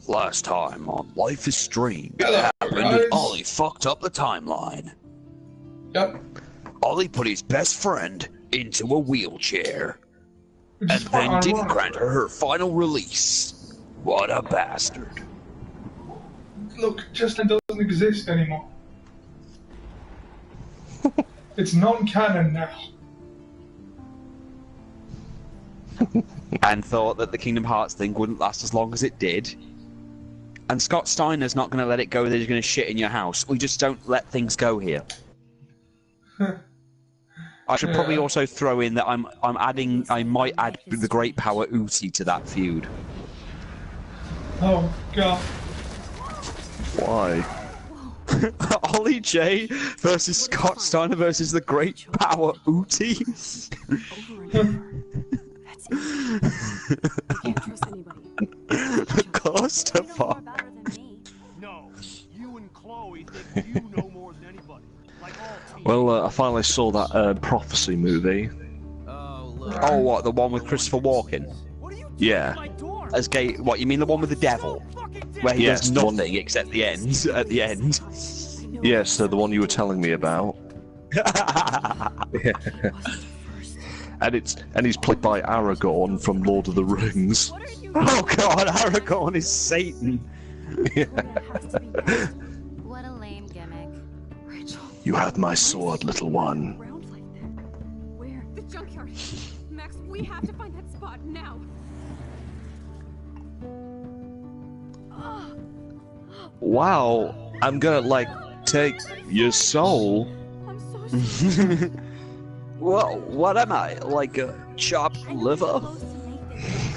Last time on Life is Strange, Hello, it happened guys. and Ollie fucked up the timeline. Yep. Ollie put his best friend into a wheelchair, Which and is quite then didn't ironic. grant her final release. What a bastard. Look, Justin doesn't exist anymore. It's non-canon now. And thought that the Kingdom Hearts thing wouldn't last as long as it did. And Scott Steiner's not going to let it go that he's going to shit in your house. We just don't let things go here. I should probably also throw in that I might add the Great Power Uzi to that feud. Oh, God. Why? Ollie J versus Scott Steiner versus the Great Power Uzi. The clusterfuck. No, you and Chloe think you know more than anybody. Like all Well, I finally saw that Prophecy movie. Oh, what, the one with Christopher Walken? Yeah. As gay? What, you mean the one with the devil? Where he Yes, does the one- nothing except the end, at the end. Yes, the one you were telling me about. And he's played by Aragorn from Lord of the Rings. Oh god, Aragorn is Satan. What a lame gimmick. Rachel, You have my sword, little one. round like that. Where? The junkyard. Max, we have to find that spot now. Wow, I'm gonna like take your soul. I'm so sorry. Well, what am I? Like a chopped I know liver? you're close to Nathan.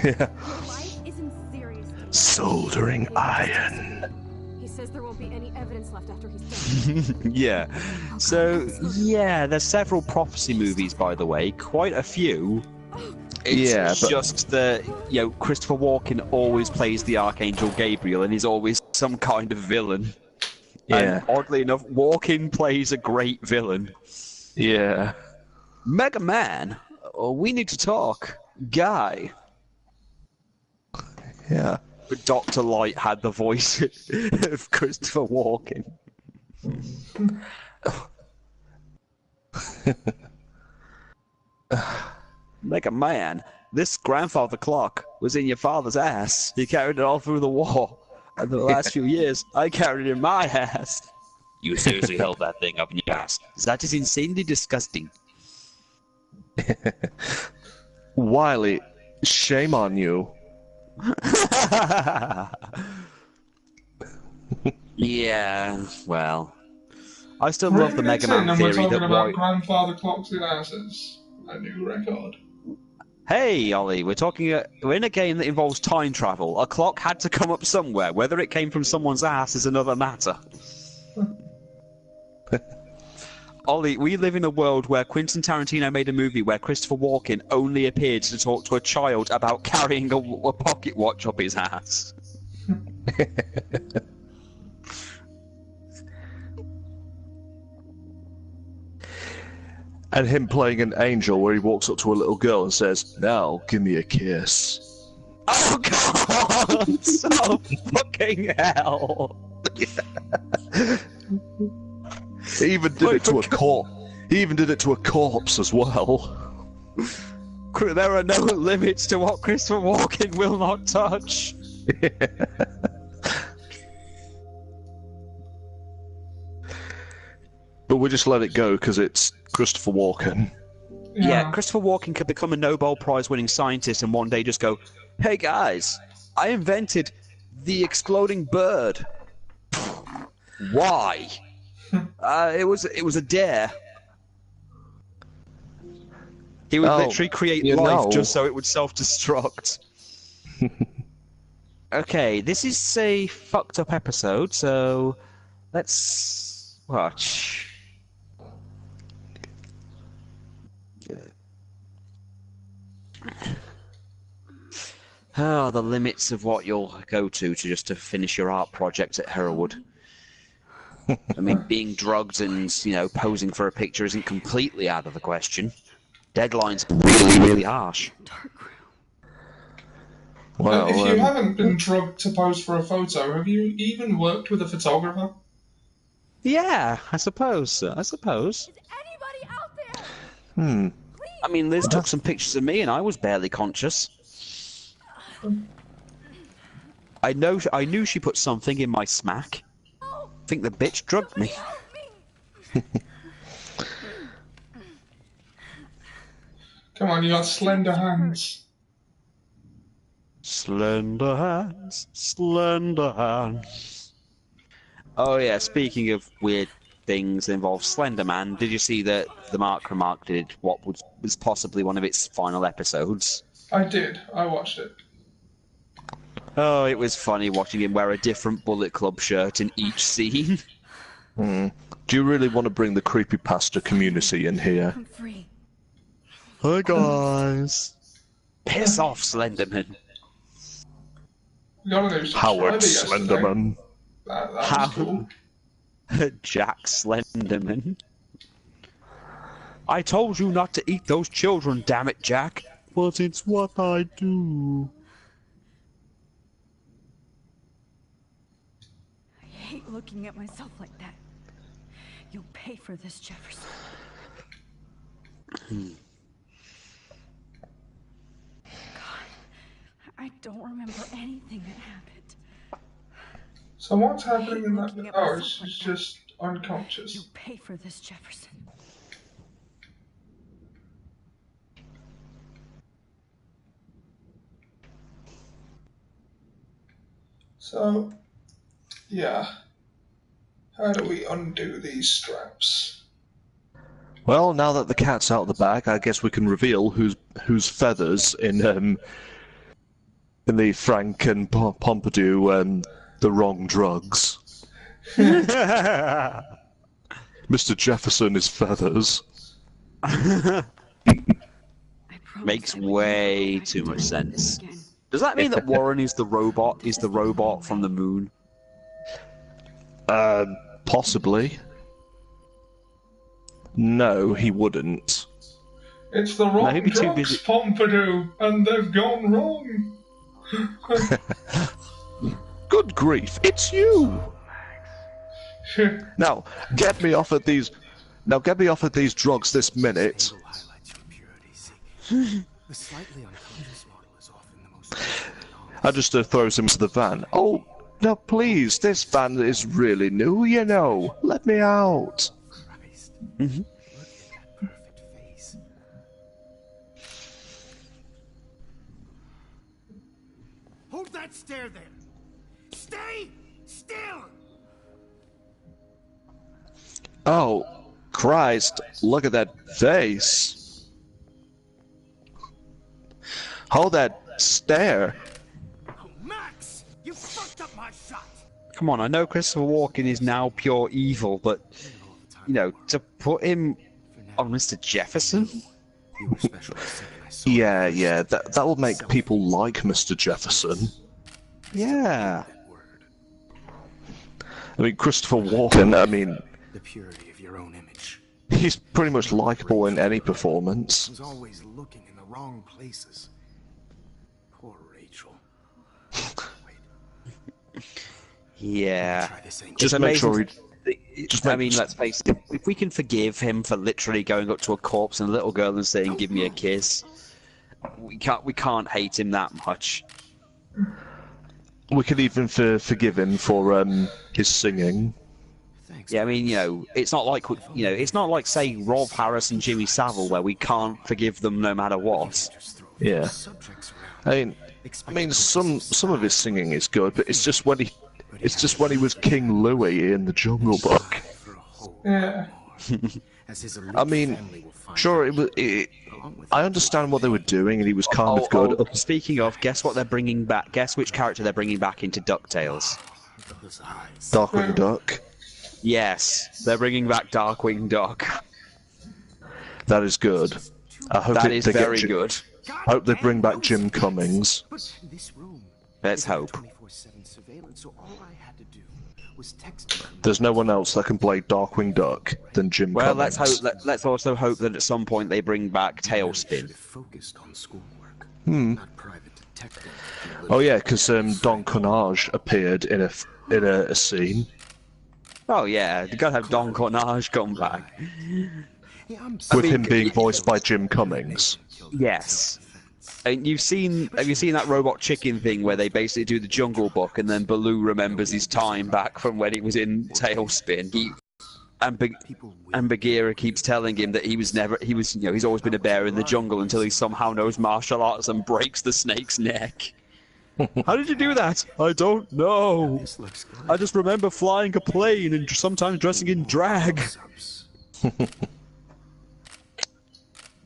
Yeah. Your life is in serious danger. Soldering iron. He says there won't be any evidence left after he's done. Yeah. So, yeah, there's several prophecy movies, by the way. Quite a few. It's Yeah, but- just that, Christopher Walken always plays the Archangel Gabriel and he's always some kind of villain. Yeah. And oddly enough, Walken plays a great villain. Yeah. Mega Man, we need to talk. Guy. Yeah. But Dr. Light had the voice of Christopher Walken. Mega Man, this grandfather clock was in your father's ass. He carried it all through the war. And the last few years, I carried it in my ass. You seriously held that thing up in your ass. That is insanely disgusting. Wiley, shame on you. Yeah, well. I still love the Mega Man And we're theory talking that about White... grandfather clocks in asses. A new record. Hey, Ollie, we're in a game that involves time travel. A clock had to come up somewhere. Whether it came from someone's ass is another matter. Ollie, we live in a world where Quentin Tarantino made a movie where Christopher Walken only appeared to talk to a child about carrying a pocket watch up his ass. And him playing an angel where he walks up to a little girl and says, "Now, give me a kiss." Oh god! So fucking hell! He even did it to a corpse. He even did it to a corpse as well. There are no limits to what Christopher Walken will not touch. But we just let it go because it's Christopher Walken. Yeah, Christopher Walken could become a Nobel Prize winning scientist and one day just go, "Hey guys, I invented the exploding bird." Why? It was a dare. He would literally create life just so it would self-destruct. Okay, this is a fucked up episode, so let's watch. Oh, the limits of what you'll go to finish your art project at Hereward. I mean, being drugged and, posing for a picture isn't completely out of the question. Deadline's really, really harsh. Dark room. Well, If you haven't been drugged to pose for a photo, have you even worked with a photographer? Yeah, I suppose so. I suppose. Is anybody out there? I mean, Liz took some pictures of me and I was barely conscious. I knew she put something in my smack. I think the bitch drugged me. Help me! Come on, you got slender hands. Slender hands, slender hands. Oh yeah, speaking of weird things that involve Slender Man, did you see that the Mark Remark did what was possibly one of its final episodes? I did. I watched it. Oh, it was funny watching him wear a different Bullet Club shirt in each scene. do you really want to bring the creepypasta community in here? I'm free. Hi guys. Piss off, Slenderman. We got a new Howard subscriber yesterday. Slenderman. That was cool. Jack Slenderman. I told you not to eat those children, damn it, Jack. But it's what I do. I hate looking at myself like that. You'll pay for this, Jefferson. God, I don't remember anything that happened. So what's happening in that? Looking at Oh, myself she's like that. just unconscious. You'll pay for this, Jefferson. So, yeah. How do we undo these straps? Well, now that the cat's out of the bag, I guess we can reveal whose feathers in the Frank and Pompidou the wrong drugs. Mr. Jefferson is feathers. I promise Makes I would never way go back too and much do sense. that again. Does that mean that Warren is the robot from the moon? Possibly. No, he wouldn't. It's the wrong he'd be too drugs, busy- Pompidou, and they've gone wrong. Good grief, it's you! Now, get me off of these drugs this minute. Highlights your impurity. The slightly unconscious model is often the most. I just throws him to the van. Oh, no, please, this van is really new, you know. Let me out. Christ. Look at that perfect face. Hold that stare there. Stay still. Oh, Christ, look at that face. Hold that stare. Oh, Max, you fucked up my shot. Come on, I know Christopher Walken is now pure evil, but, you know, to put him on Mr. Jefferson? You were special the second I saw you. Yeah, that will make people like Mr. Jefferson. Yeah. That word. I mean, Christopher Walken, I mean, The purity of your own image. he's pretty much likable in any performance. Was always looking in the wrong places. Poor Rachel. Wait, Yeah. try this angle. Just It's make sure amazing. I mean, let's face it. If we can forgive him for literally going up to a corpse and a little girl and saying, "Give me a kiss," we can't hate him that much. We could even forgive him for his singing. Thanks. Yeah, I mean, you know, it's not like it's not like say Rob Harris and Jimmy Savile where we can't forgive them no matter what. Just throw Yeah. subjects around. I mean, some of his singing is good, but it's just when he was King Louis in the Jungle Book. For a whole Yeah. as his I mean, family will find sure, out, I along with understand what they were doing, and he was kind of good. Speaking of, guess what they're bringing back? Guess which character they're bringing back into DuckTales? those eyes. Darkwing Duck. Yes, they're bringing back Darkwing Duck. That is good. I hope That they is get very Jim- good. I hope they bring back Jim Cummings. But this room. Let's is under hope. 24/7 surveillance, so all I had to do was text him. There's no one else that can play Darkwing Duck than Jim Well, Cummings. let's hope. Let's also hope that at some point they bring back Should Tailspin. have focused on schoolwork, Hmm. not private Oh yeah, because Don Carnage appeared in a scene. Oh yeah, you gotta have Don Carnage come back. With him being voiced by Jim Cummings. Yes. And have you seen that Robot Chicken thing where they basically do the Jungle Book and then Baloo remembers his time back from when he was in Tailspin? And Bagheera keeps telling him that he's always been a bear in the jungle until he somehow knows martial arts and breaks the snake's neck. How did you do that? I don't know. I just remember flying a plane and sometimes dressing in drag.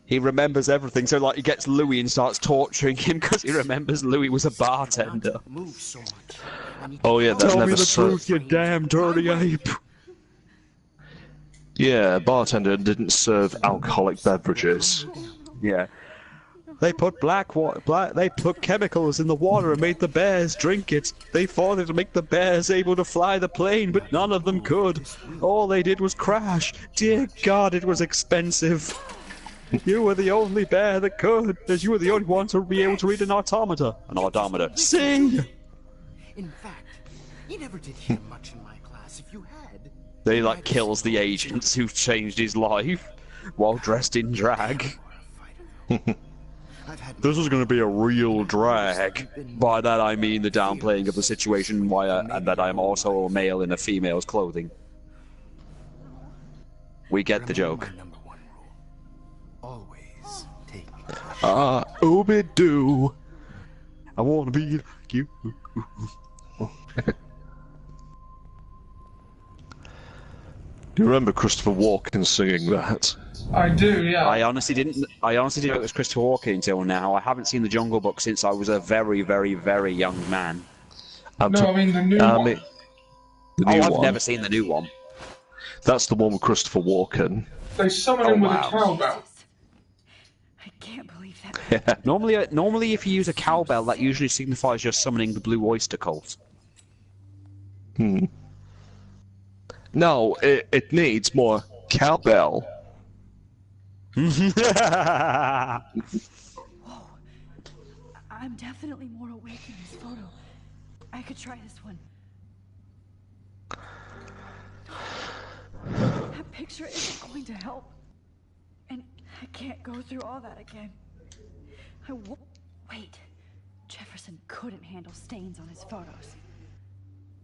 He remembers everything, so like he gets Louis and starts torturing him because he remembers Louis was a bartender. Oh yeah, that's Tell never me the truth, you damn dirty ape. Yeah, bartender didn't serve alcoholic beverages. Yeah. They put they put chemicals in the water and made the bears drink it. They thought it would make the bears able to fly the plane, but none of them could. All they did was crash. Dear God, it was expensive. You were the only bear that could, as you were the only one to be able to read an automata. An odometer. Sing! In fact, you never did hear much in my class. If you had... They like kills the agents who've changed his life while dressed in drag. This is going to be a real drag. By that I mean the downplaying of the situation and that I am also a male in a female's clothing. We get the joke. Always take... Ooby-Doo. I want to be like you. Do you remember Christopher Walken singing that? I do, yeah. I honestly didn't know it was Christopher Walken until now. I haven't seen The Jungle Book since I was a very, very, very young man. No, I mean the new one. The new I've one. never seen the new one. That's the one with Christopher Walken. They summon him with wow. a cowbell. I can't believe that. Normally, if you use a cowbell, that usually signifies you're summoning the Blue Oyster Cult. No, it needs more cowbell. I'm definitely more awake in this photo. I could try this one. That picture isn't going to help. And I can't go through all that again. Wait. Jefferson couldn't handle stains on his photos.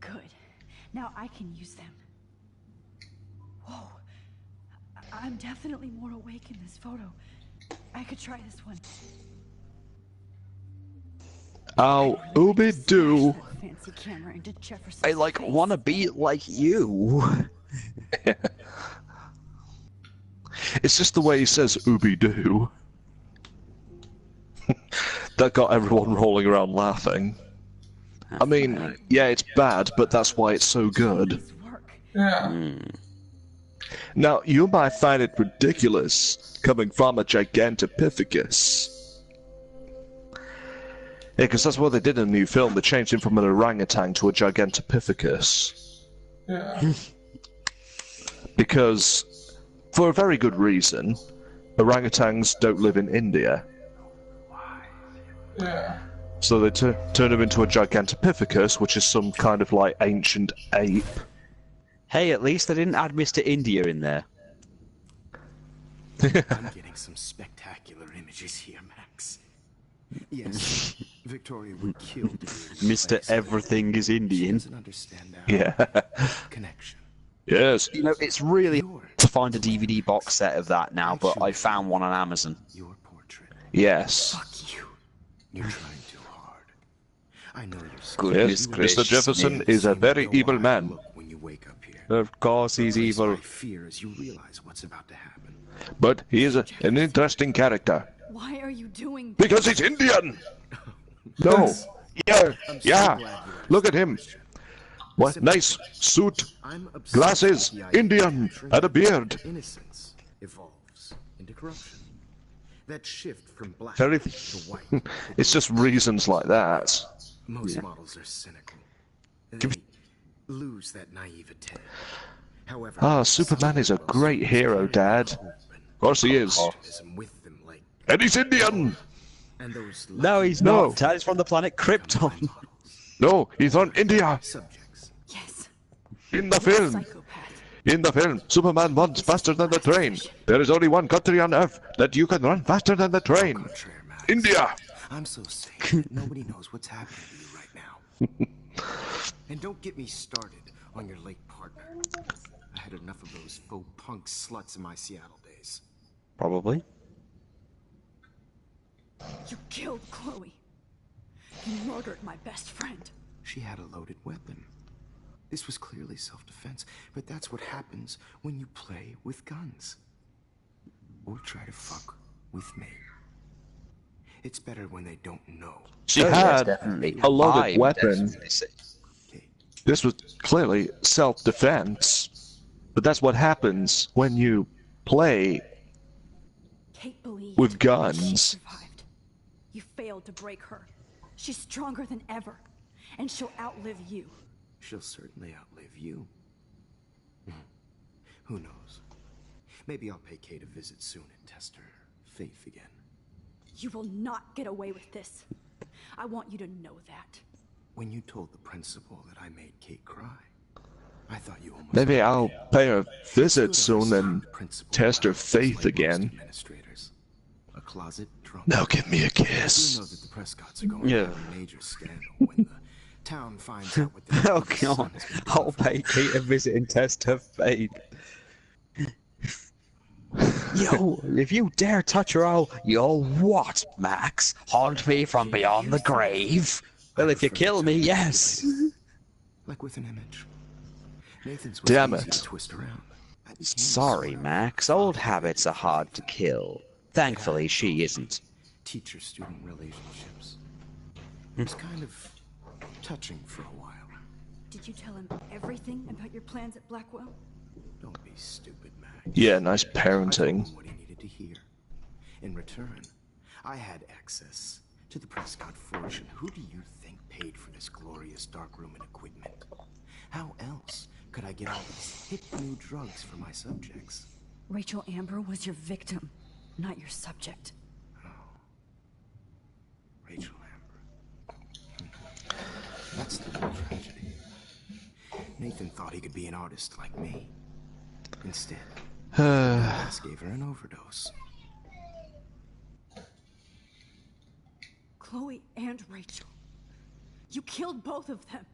Good. Now I can use them. Whoa. I'm definitely more awake in this photo. I could try this one. Oh, Ooby-Doo. Fancy camera into Jefferson's I want to be like you. It's just the way he says Ooby-Doo. That got everyone rolling around laughing. I mean, yeah, it's bad, but that's why it's so good. Yeah. Now, you might find it ridiculous, coming from a Gigantopithecus. Yeah, because that's what they did in the new film. They changed him from an orangutan to a Gigantopithecus. Yeah. Because, for a very good reason, orangutans don't live in India. Yeah. So they turn him into a Gigantopithecus, which is some kind of like ancient ape. Hey, at least they didn't add Mr. India in there. I'm getting some spectacular images here, Max. Yes, Victoria would kill to be in Mr. place, but Everything is she Indian. doesn't understand our Yeah. connection. Yes. You know, it's really hard to find a DVD box set of that now, but I found one on Amazon. Your portrait. Yes. Fuck you. You're trying too hard. I know you're Goodness Yes, gracious Mr. Jefferson me. is a very evil man. Look when you wake up here. Of course he's evil. I fear as you realize what's about to happen. But he is an interesting character. Why are you doing that? Because he's Indian! No. Yeah. Yeah. Look at him. What nice suit, I'm obsessed glasses, with the idea Indian, that and a beard. innocence evolves into corruption. That shift from black Very. to white. It's just reasons like that. Most models are cynical. They lose that naivete. However, Ah, Superman is a great hero, Dad. Of course he is. optimism with them, like And he's Indian! And those No, he's No. not. Tad is from the planet Krypton. No, he's on India. subjects. Yes. In the film. Psychopath. In the film, Superman runs faster than the train. There is only one country on Earth that you can run faster than the train. Contraire, Max. India. I'm so sick that nobody knows what's happening to you right now. And don't get me started on your late partner. I had enough of those faux punk sluts in my Seattle days. Probably. You killed Chloe. You murdered my best friend. She had a loaded weapon. This was clearly self-defense, but that's what happens when you play with guns. Or try to fuck with me. It's better when they don't know. She yes, had definitely. a loaded I would weapon. definitely say. Okay. This was clearly self-defense. But that's what happens when you play. Kate believed With that guns. she survived. You failed to break her. She's stronger than ever, and she'll outlive you. She'll certainly outlive you. Who knows? Maybe I'll pay Kate a visit soon and test her faith again. You will not get away with this. I want you to know that. When you told the principal that I made Kate cry, I thought you almost... Maybe I'll pay her a visit soon and The principal test her was faith like most again. administrators. A closet drunk. Now give me a I kiss. do know that the Prescotts are going Yeah. to have a major scandal when the town finds out what their Oh youngest son god, has been doing I'll for pay Kate a visit and test her fate. Yo, if you dare touch her, you'll what, Max? Haunt me from beyond the grave? Well, if you kill me, yes. like with an image. Nathan's was Damn easy it. to twist around. I became Sorry, sort of Max. Old habits are hard to kill. Thankfully, she isn't. teacher-student relationships. It was kind of touching for a while. Did you tell him everything about your plans at Blackwell? Don't be stupid, Max. Yeah, nice I told parenting. him what he needed to hear. In return, I had access to the Prescott fortune. Who do you think paid for this glorious darkroom and equipment? How else could I get all these hip new drugs for my subjects? Rachel Amber was your victim, not your subject. Rachel Amber. That's the real tragedy. Nathan thought he could be an artist like me. Instead, Cass gave her an overdose. Chloe and Rachel. You killed both of them.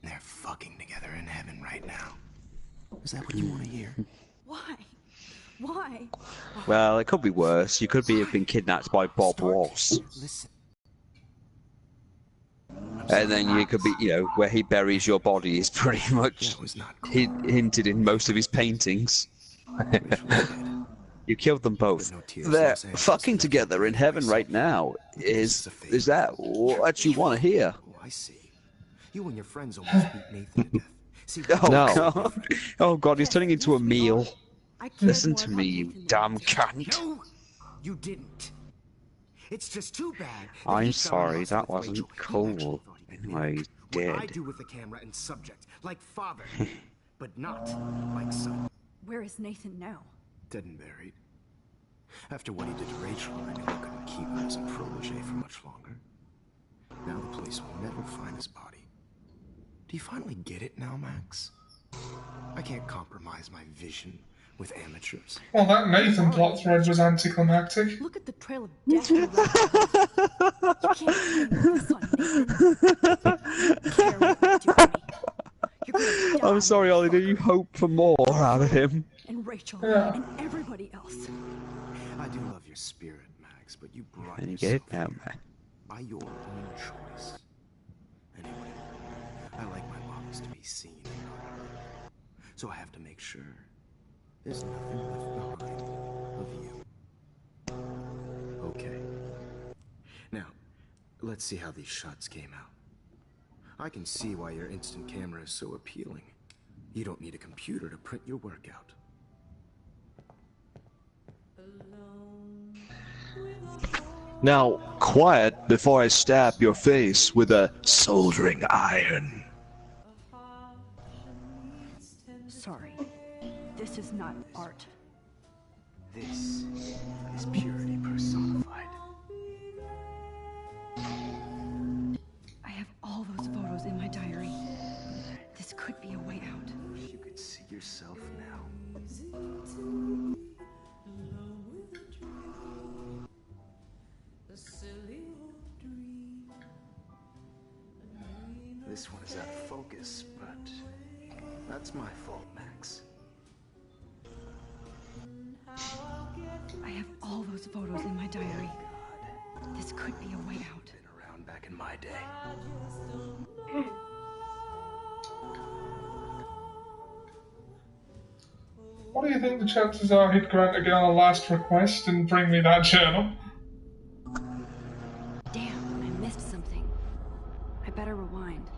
They're fucking together in heaven right now. Is that what you want to hear? Why? Why? Well, it could be worse. You could have been kidnapped by Bob Ross. Listen. And then you could be, where he buries your body is pretty much That was not cool. hinted in most of his paintings. Rachel did. You killed them both. No tears, They're Los Angeles, fucking nothing together in heaven right now. Is that what you want to hear? Oh, I see. You and your friends almost beat Nathan to death. See, Oh No. god! Oh god! He's turning into a meal. I cared Listen more to about me, you Nathan than damn you did. cunt. No, you didn't. It's just too bad. that I'm he fell in sorry, love that with wasn't Rachel. He cool. actually thought he could Anyway, mimic he's what I dead. do with the camera and subject, like father, but not like son. Where is Nathan now? Dead and buried. After what he did to Rachel, I knew I couldn't keep him as a protege for much longer. Now the police will never find his body. Do you finally get it now, Max? I can't compromise my vision with amateurs. Well, that Nathan plot thread was anticlimactic. Look at the trail of death you left. You can't blame this on Nathan. Care what you do to me. You're gonna die I'm sorry, Ollie. Do you hope for more out of him? and Rachel Yeah. and everybody else. I do love your spirit, Max, but you brought And you get it yourself now, man. by your own choice. Anyway, I like my models to be seen and not heard. So I have to make sure there's nothing left behind of you. Okay. Now, let's see how these shots came out. I can see why your instant camera is so appealing. You don't need a computer to print your work out. Now, quiet before I stab your face with a soldering iron. Sorry. This is not art. This is purity personified. I have all those photos in my diary. This could be a way out. You could see yourself now. This one is out of focus, but that's my fault, Max. I have all those photos in my diary. This could be a way out. Been around back in my day. What do you think the chances are he'd grant a girl a last request and bring me that journal? Damn, I missed something. I better rewind.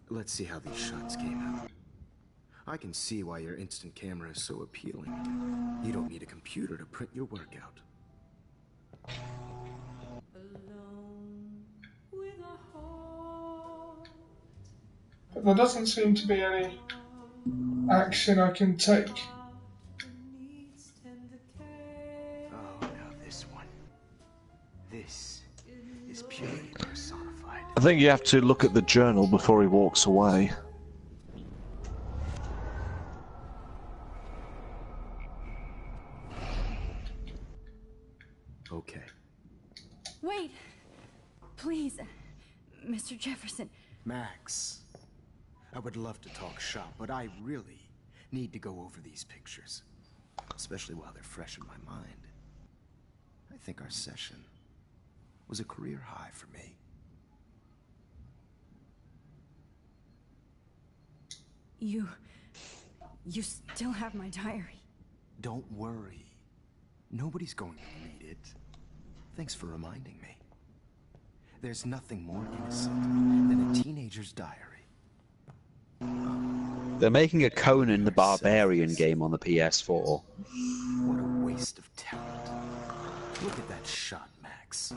Let's see how these shots came out. I can see why your instant camera is so appealing. You don't need a computer to print your work out. But there doesn't seem to be any action I can take. Oh, now this one. This is purely personified. I think you have to look at the journal before he walks away. Okay. Wait! Please, Mr. Jefferson. Max, I would love to talk shop, but I really need to go over these pictures. Especially while they're fresh in my mind. I think our session was a career high for me. You still have my diary. Don't worry. Nobody's going to read it. Thanks for reminding me. There's nothing more innocent than a teenager's diary. They're making a Conan the Barbarian game on the PS4. What a waste of talent. Look at that shot, Max.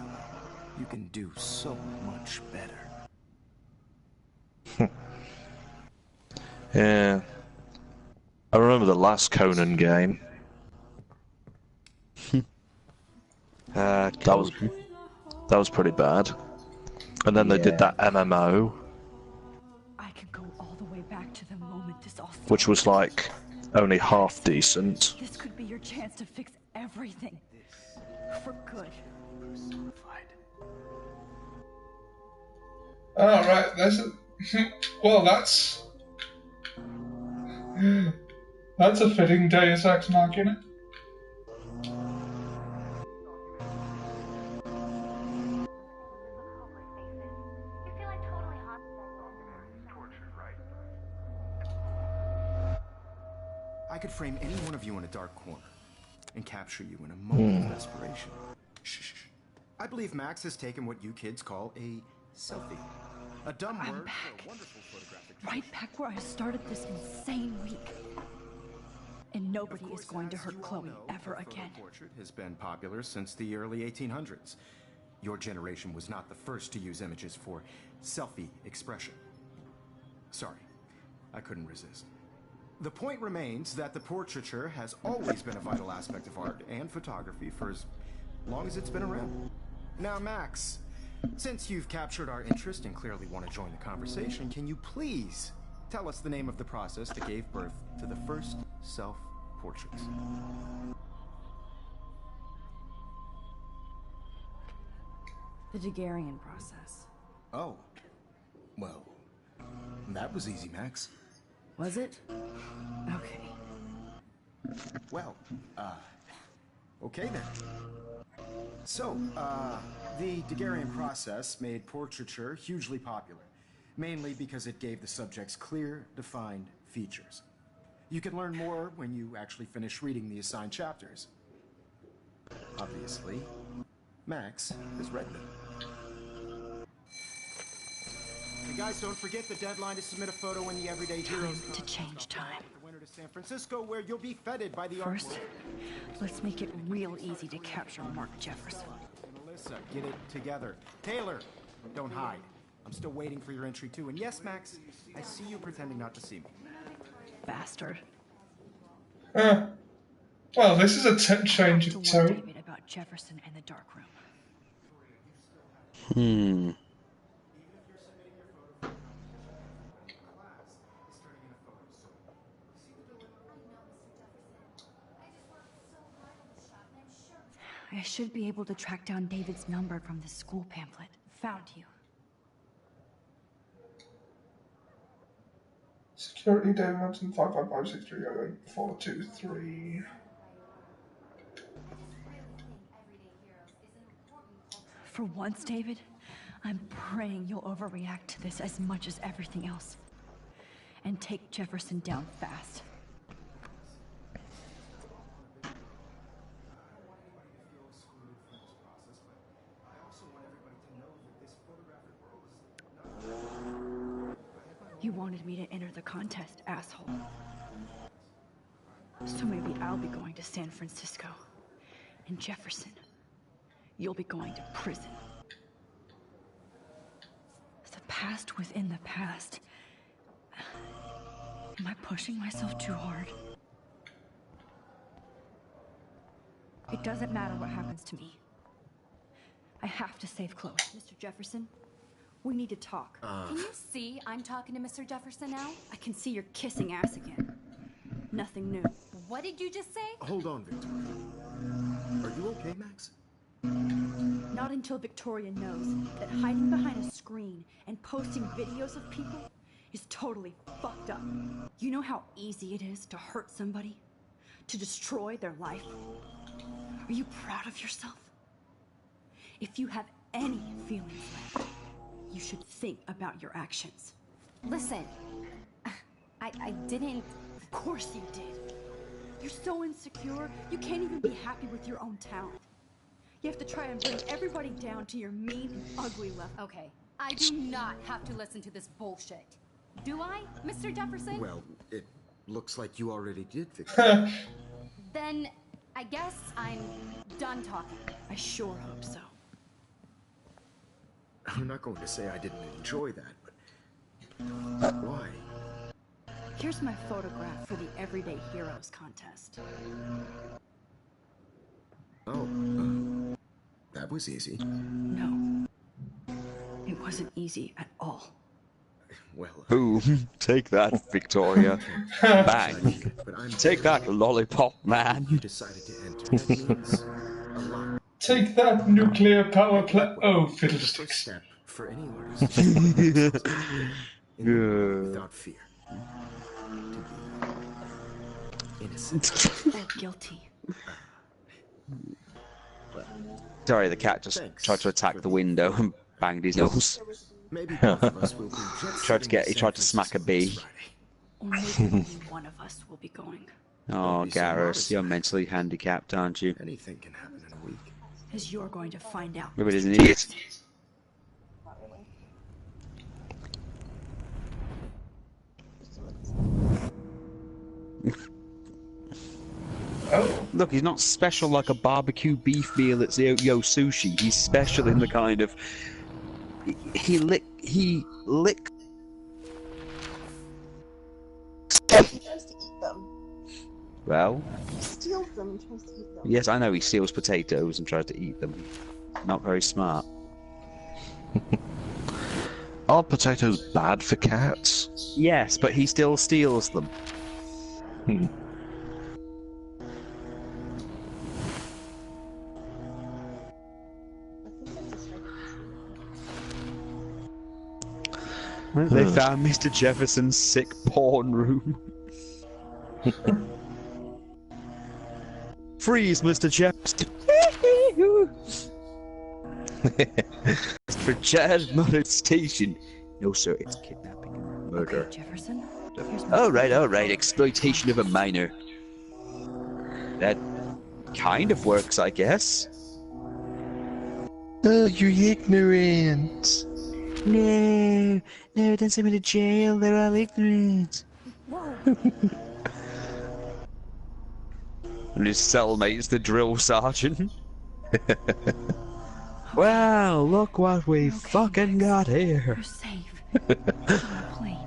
You can do so much better. Yeah. I remember the last Conan game. That was pretty bad. And then they did that MMO, I could go all the way back to the moment this all started. which was like only half decent. This could be your chance to fix everything. For good. Personified. Alright, there's a... well, that's a fitting Deus Ex Machina. I could frame any one of you in a dark corner and capture you in a moment of desperation. Shh. I believe Max has taken what you kids call a selfie. A dumb I'm word back. for a wonderful photographic Right back where I started this insane week. And nobody is going to hurt Chloe ever again. Portrait has been popular since the early 1800s. Your generation was not the first to use images for selfie expression. Sorry, I couldn't resist. The point remains that the portraiture has always been a vital aspect of art and photography for as long as it's been around. Now, Max, since you've captured our interest and clearly want to join the conversation, can you please tell us the name of the process that gave birth to the first self-portraits? The Daguerrean process. Oh, well, that was easy, Max. Was it? Okay. Well, okay then. So, the Daguerrean process made portraiture hugely popular, mainly because it gave the subjects clear, defined features. You can learn more when you actually finish reading the assigned chapters. Obviously, Max has read them. Hey guys, don't forget the deadline to submit a photo when the Everyday Heroes To change time. the winter to San Francisco, where you'll be feted by the First, artwork. let's make it real easy to capture Mark Jefferson. Melissa, get it together. Taylor, don't hide. I'm still waiting for your entry too. And yes, Max, I see you pretending not to see me. Bastard. Well, this is a change To of warn tone. David about Jefferson and the dark room. I should be able to track down David's number from the school pamphlet. Found you. Security David Hudson 5556308 For once, David, I'm praying you'll overreact to this as much as everything else. And take Jefferson down fast. You wanted me to enter the contest, asshole. So maybe I'll be going to San Francisco. And Jefferson, you'll be going to prison. The past within the past. Am I pushing myself too hard? It doesn't matter what happens to me. I have to save Chloe. Mr. Jefferson, we need to talk. Can you see I'm talking to Mr. Jefferson now? I can see you're kissing ass again. Nothing new. What did you just say? Hold on, Victoria. Are you okay, Max? Not until Victoria knows that hiding behind a screen and posting videos of people is totally fucked up. You know how easy it is to hurt somebody? To destroy their life? Are you proud of yourself? If you have any feelings left, you should think about your actions. Listen, I didn't... Of course you did. You're so insecure, you can't even be happy with your own talent. You have to try and bring everybody down to your mean and ugly level. Okay, I do not have to listen to this bullshit. Do I, Mr. Jefferson? Well, it looks like you already did, Victoria. Then I guess I'm done talking. I sure hope so. I'm not going to say I didn't enjoy that, but why? Here's my photograph for the Everyday Heroes contest. Oh, that was easy. No, it wasn't easy at all. Well, Boom. Take that, Victoria. Bang. but I'm Take that, lollipop man. you decided to enter. That means a lot. Take that nuclear power plant. Oh, First fiddlesticks. step for any artist in the world without fear. To be innocent. Or guilty. Sorry, the cat just tried to attack the window and banged his nose. Maybe both of us will be jet He tried to smack a bee. Or maybe only one of us will be going. Oh, be so Garrus, modest, you're man. mentally handicapped, aren't you? Anything can happen in a week. As you're going to find out. Maybe he's an idiot. Oh, Look, he's not special like a barbecue beef meal at Yo Sushi. He's special in the kind of... He lick... He tries to eat them. Well, He steals them and tries to eat them. yes, I know he steals potatoes and tries to eat them. Not very smart. Are potatoes bad for cats? Yes, but he still steals them. I think that's a strike. They found Mr. Jefferson's sick porn room. Freeze, Mr. Jefferson! For child molestation. No, sir, it's kidnapping and murder. Okay, Jefferson. Here's my All right, exploitation of a minor. That kind of works, I guess. Oh, you're ignorant. No, don't send me to jail. They're all ignorant. And his cellmate's the drill sergeant. Wow, look what we fucking got here. You're safe. You're on a plane.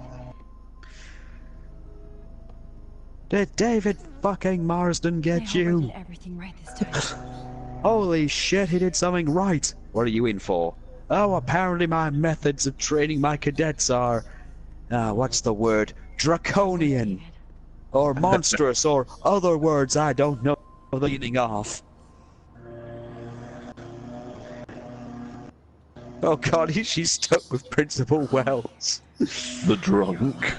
Did David fucking Marsden I get hope I you? did everything right this time. Holy shit, he did something right. What are you in for? Oh, apparently my methods of training my cadets are... what's the word? Draconian. Or monstrous, or other words I don't know the meaning of. Oh god, she's stuck with Principal Wells. The drunk.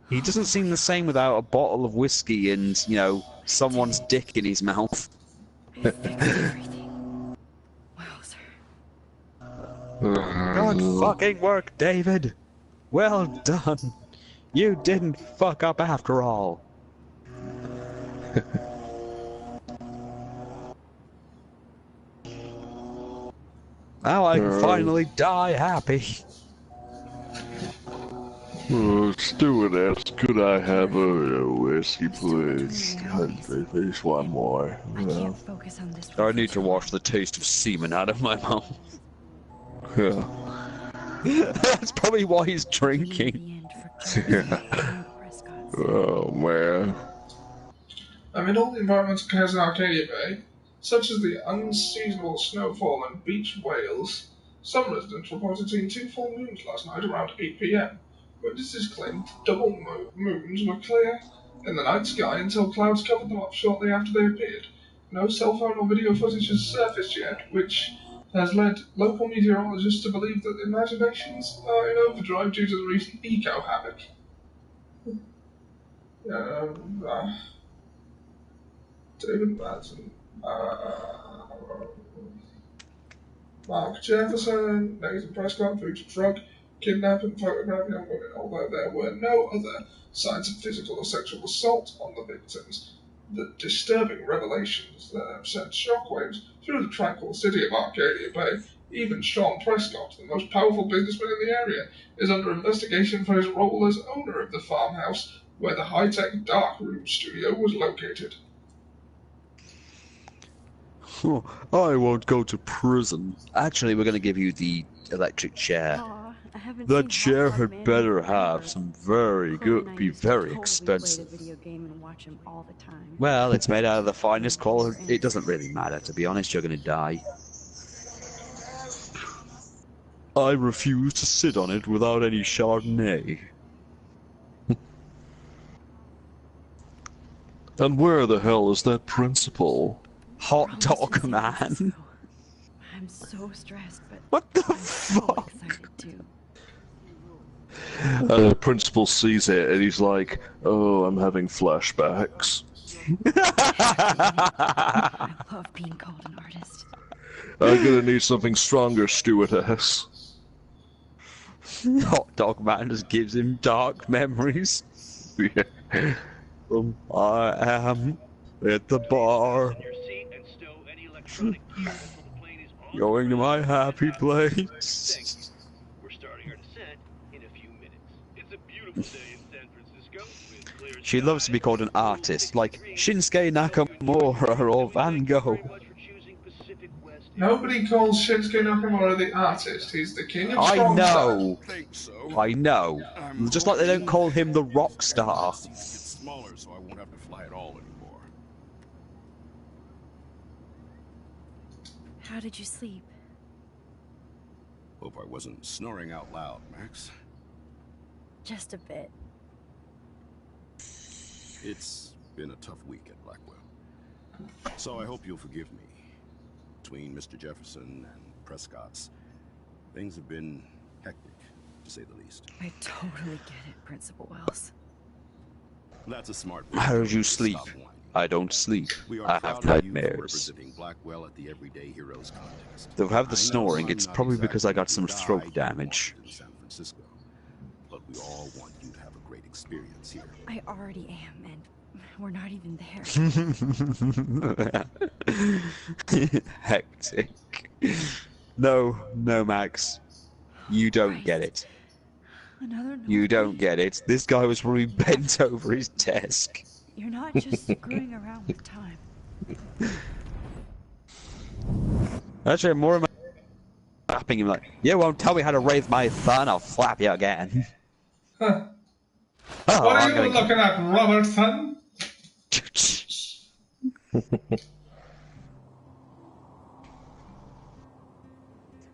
He doesn't seem the same without a bottle of whiskey and, you know, someone's dick in his mouth. I fixed everything. Wowzer. Good fucking work, David. Well done. You didn't fuck up after all. Now I can finally die happy. Stewardess, could I have a whiskey, please? Please, one more. I can't focus on this. I need to wash the taste of semen out of my mouth. Yeah. That's probably why he's drinking. Yeah. Oh, man. Amid all the environmental chaos in Arcadia Bay, such as the unseasonable snowfall and beach whales, some residents reported seeing 2 full moons last night around 8 p.m. Witnesses claimed double moons were clear in the night sky until clouds covered them up shortly after they appeared. No cell phone or video footage has surfaced yet, which has led local meteorologists to believe that imaginations are in overdrive due to the recent eco havoc. David Madsen, Mark Jefferson, Nathan Prescott, food to drug, kidnapping, photographing young women, although there were no other signs of physical or sexual assault on the victims. The disturbing revelations sent shockwaves through the tranquil city of Arcadia Bay. Even Sean Prescott, the most powerful businessman in the area, is under investigation for his role as owner of the farmhouse where the high-tech darkroom studio was located. Oh, I won't go to prison. Actually, we're going to give you the electric chair. Aw, I haven't The seen chair Hot Rod had Man better in have forever. some very Chloe and good, I be used to very totally expensive. Play the video game and watch him all the time. Well, it's made out of the finest quality. It doesn't really matter, to be honest. You're going to die. I refuse to sit on it without any Chardonnay. And where the hell is that principal? Hot Promise dog to San man. Francisco. I'm so stressed, but What the I'm so fuck? excited too. The principal sees it and he's like, "Oh, I'm having flashbacks. I love being called an artist. I'm gonna need something stronger, stewardess." Hot dog man just gives him dark memories. Yeah. I am at the bar, going to my happy place. We're starting our descent in a few minutes. It's a beautiful day in San Francisco. With clear She loves to be called an artist, like Shinsuke Nakamura or Van Gogh. Nobody calls Shinsuke Nakamura the artist. He's the king of I strong know, Think so. I know. Just like they don't call him the rock star. It's smaller, so I won't have to fly at all anymore. How did you sleep? Hope I wasn't snoring out loud, Max. Just a bit. It's been a tough week at Blackwell. So I hope you'll forgive me. Between Mr. Jefferson and Prescott's, things have been hectic, to say the least. I totally get it, Principal Wells. That's a smart. How way do you to sleep? stop whining. I don't sleep. We are I proud have of you for nightmares. representing Blackwell at the Everyday Heroes contest. Though have the I know snoring, I'm it's not probably because I got exactly some the throat guy you damage. wanted in San Francisco, but we all want you to have a great experience here. I already am, and we're not even there. Hectic. No, Max. You don't Christ. get it. Another You nosebleed? don't get it. This guy was probably bent over his desk. You're not just screwing around with time. Actually, I'm more slapping him like, you won't tell me how to raise my son, I'll slap you again. Huh. Oh, What are I'm you gonna... looking at, Robertson?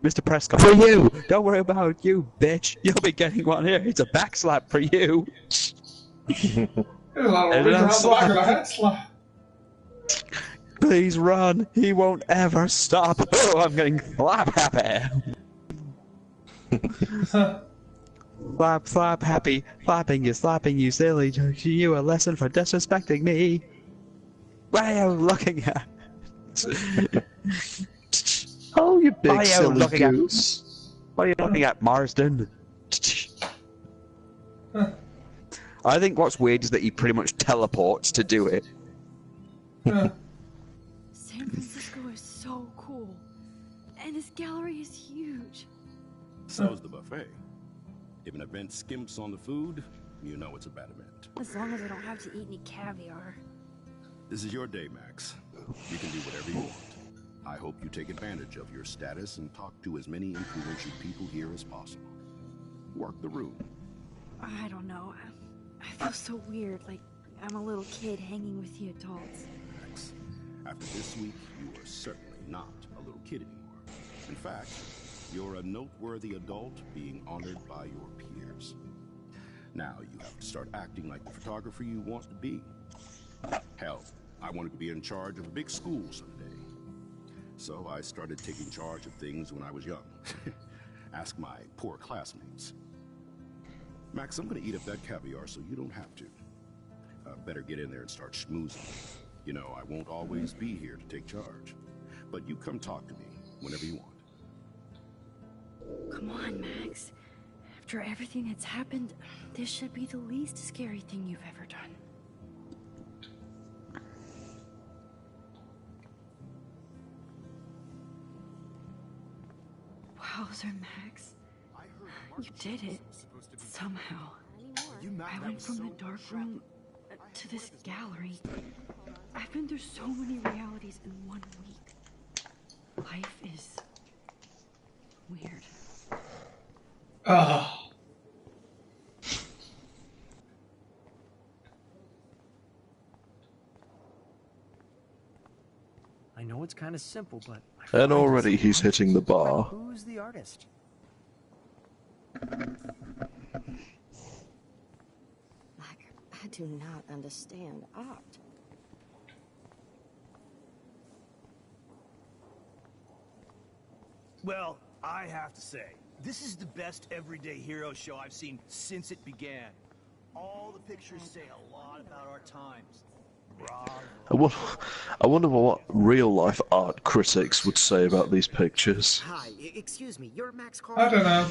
Mr. Prescott, for you! Don't worry about you, bitch. You'll be getting one here. It's a back slap for you. There's a lot of reach around the back of the head slap. Please run. He won't ever stop. Oh, I'm getting slap happy. Slap, slap, happy. Slapping you, silly. You a lesson for disrespecting me. What are you looking at? Oh, you big What are you silly looking at? goose. What are you looking at, Marsden? I think what's weird is that he pretty much teleports to do it. San Francisco is so cool. And this gallery is huge. So's the buffet. If an event skimps on the food, you know it's a bad event. As long as I don't have to eat any caviar. This is your day, Max. You can do whatever you want. I hope you take advantage of your status and talk to as many influential people here as possible. Work the room. I don't know. I feel so weird, like I'm a little kid hanging with the adults. Max, after this week, you are certainly not a little kid anymore. In fact, you're a noteworthy adult being honored by your peers. Now you have to start acting like the photographer you want to be. Hell, I wanted to be in charge of a big school someday. So I started taking charge of things when I was young. Ask my poor classmates. Max, I'm gonna eat up that caviar so you don't have to. Better get in there and start schmoozing. You know, I won't always be here to take charge. But you come talk to me whenever you want. Come on, Max. After everything that's happened, this should be the least scary thing you've ever done. Wowzer, Max. You did it. Somehow. I went from the dark room to this gallery. I've been through so many realities in 1 week. Life is weird. Ah. I know it's kind of simple, but... And already he's hitting the bar. Who's the artist? I do not understand art. Well, I have to say, this is the best everyday hero show I've seen since it began. All the pictures say a lot about our times. I wonder what real-life art critics would say about these pictures. Hi, excuse me, you're Max Carl? I don't know.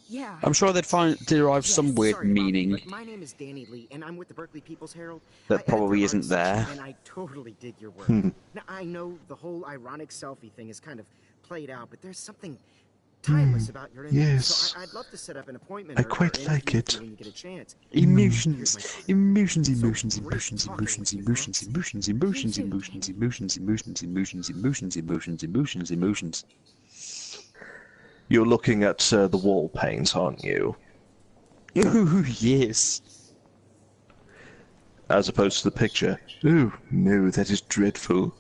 Yeah. I'm sure they'd derive some weird sorry, Bob, meaning but my name is Danny Lee, and I'm with the Berkeley People's Herald. that probably I isn't edit the art there. section, and I totally dig your work. Now, I know the whole ironic selfie thing is kind of played out, but there's something timeless about your image. yes. So I'd love to set up an appointment I or quite interview like with it. you when you get a chance. Emotions, emotions, So emotions, great emotions, talking emotions, with you, emotions, Max. emotions, emotions, emotions, emotions, emotions, emotions, emotions, emotions, emotions, emotions. You're looking at the wall paint, aren't you? Ooh, yes. As opposed to the picture. Ooh, no, that is dreadful.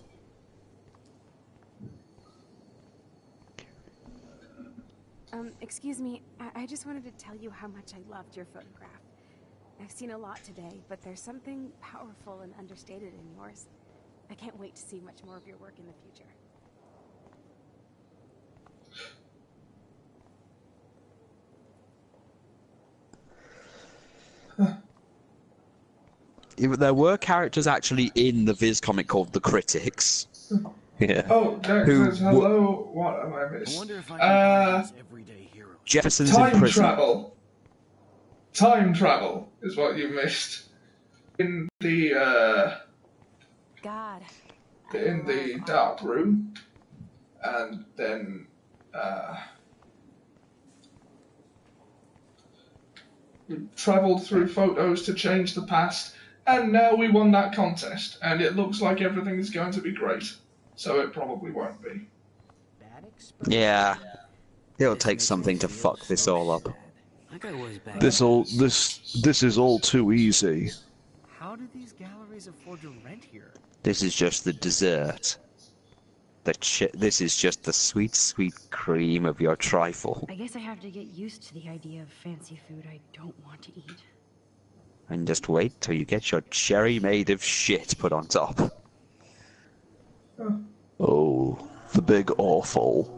Excuse me, I just wanted to tell you how much I loved your photograph. I've seen a lot today, but there's something powerful and understated in yours. I can't wait to see much more of your work in the future. There were characters actually in the Viz comic called the Critics. Yeah. Oh, Jack says hello. What am I missed? Jefferson's time in prison. travel. Time travel is what you missed. In the God. in the dark room, and then we travelled through photos to change the past, and now we won that contest, and it looks like everything is going to be great. So it probably won't be. Yeah. It'll take something to fuck this all up. This is all too easy. How do these galleries afford to rent here? This is just the dessert. This is just the sweet, sweet cream of your trifle. I guess I have to get used to the idea of fancy food I don't want to eat. And just wait till you get your cherry made of shit put on top. Oh, the big awful.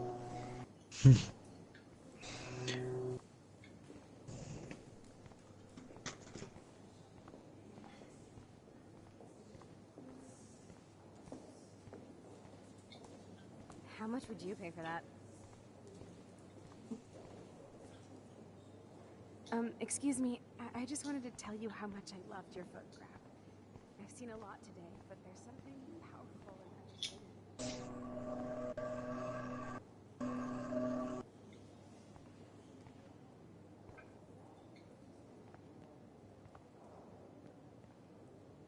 How much would you pay for that? Excuse me. I just wanted to tell you how much I loved your photograph. I've seen a lot today, but there's something powerful and understated.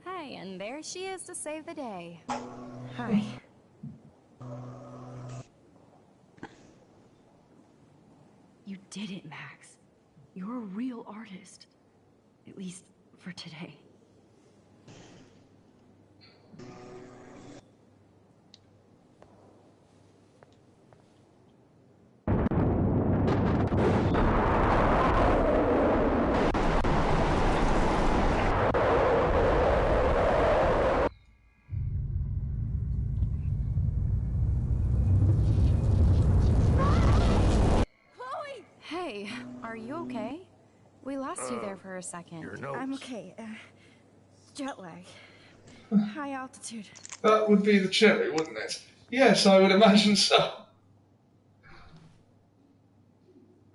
Hi, and there she is to save the day. Hi. You did it, Max. You're a real artist. At least for today. Hey, are you okay? We lost you there for a second. I'm okay. Jet lag. High altitude. That would be the cherry, wouldn't it? Yes, I would imagine so.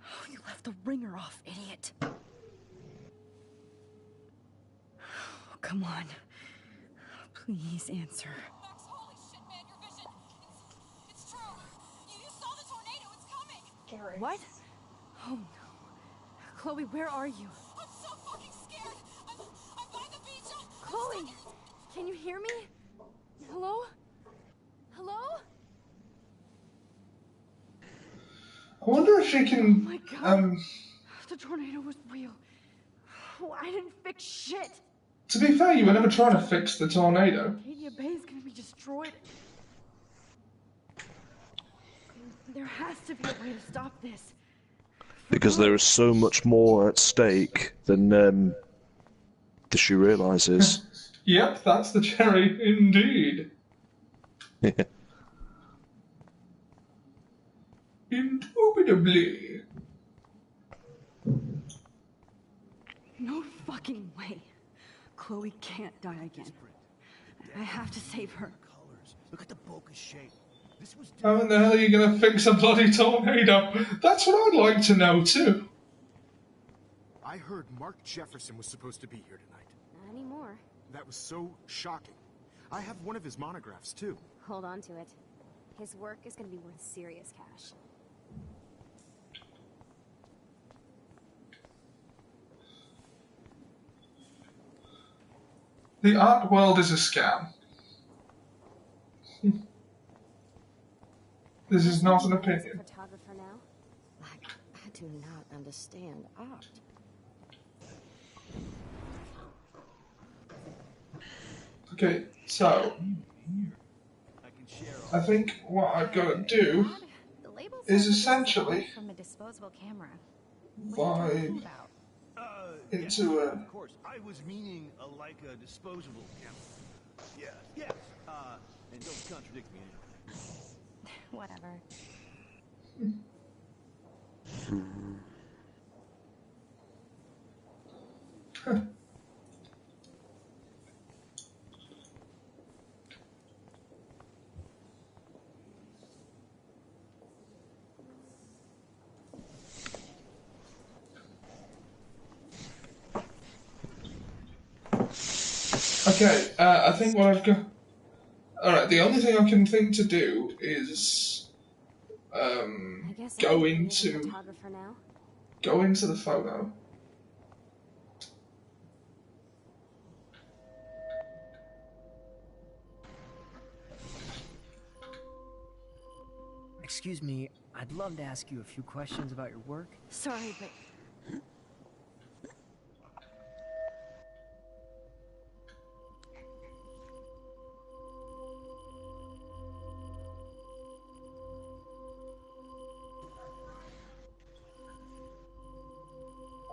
Oh, you left the ringer off, idiot. Oh, come on. Please answer. Max, holy shit, man, your vision. It's true. You saw the tornado. It's coming. Gary. What? Oh no. Chloe, where are you? I'm so fucking scared. I'm by the beach. Chloe! Can you hear me? Hello? Hello? I wonder if she can. Oh my God. The tornado was real. Oh, I didn't fix shit. To be fair, you were never trying to fix the tornado. Arcadia Bay is gonna be destroyed. There has to be a way to stop this. Because there is so much more at stake than she realizes. Yep, that's the cherry indeed. Indubitably. No fucking way. Chloe can't die again. I have to save her. Look at the bokeh shape. This was How in the hell are you going to fix a bloody tornado? That's what I'd like to know too. I heard Mark Jefferson was supposed to be here tonight. Not anymore. That was so shocking. I have one of his monographs too. Hold on to it. His work is going to be worth serious cash. The art world is a scam. This is not an opinion. Photographer now? I do not understand art. Okay, so I think what I've got to do is essentially from a disposable camera. vibe into a. Of course, I was meaning a Leica disposable camera. Yes. And don't contradict me. Whatever. Okay, I think what I've got. Alright, the only thing I can think to do is go into the photo. Excuse me, I'd love to ask you a few questions about your work. Sorry, but...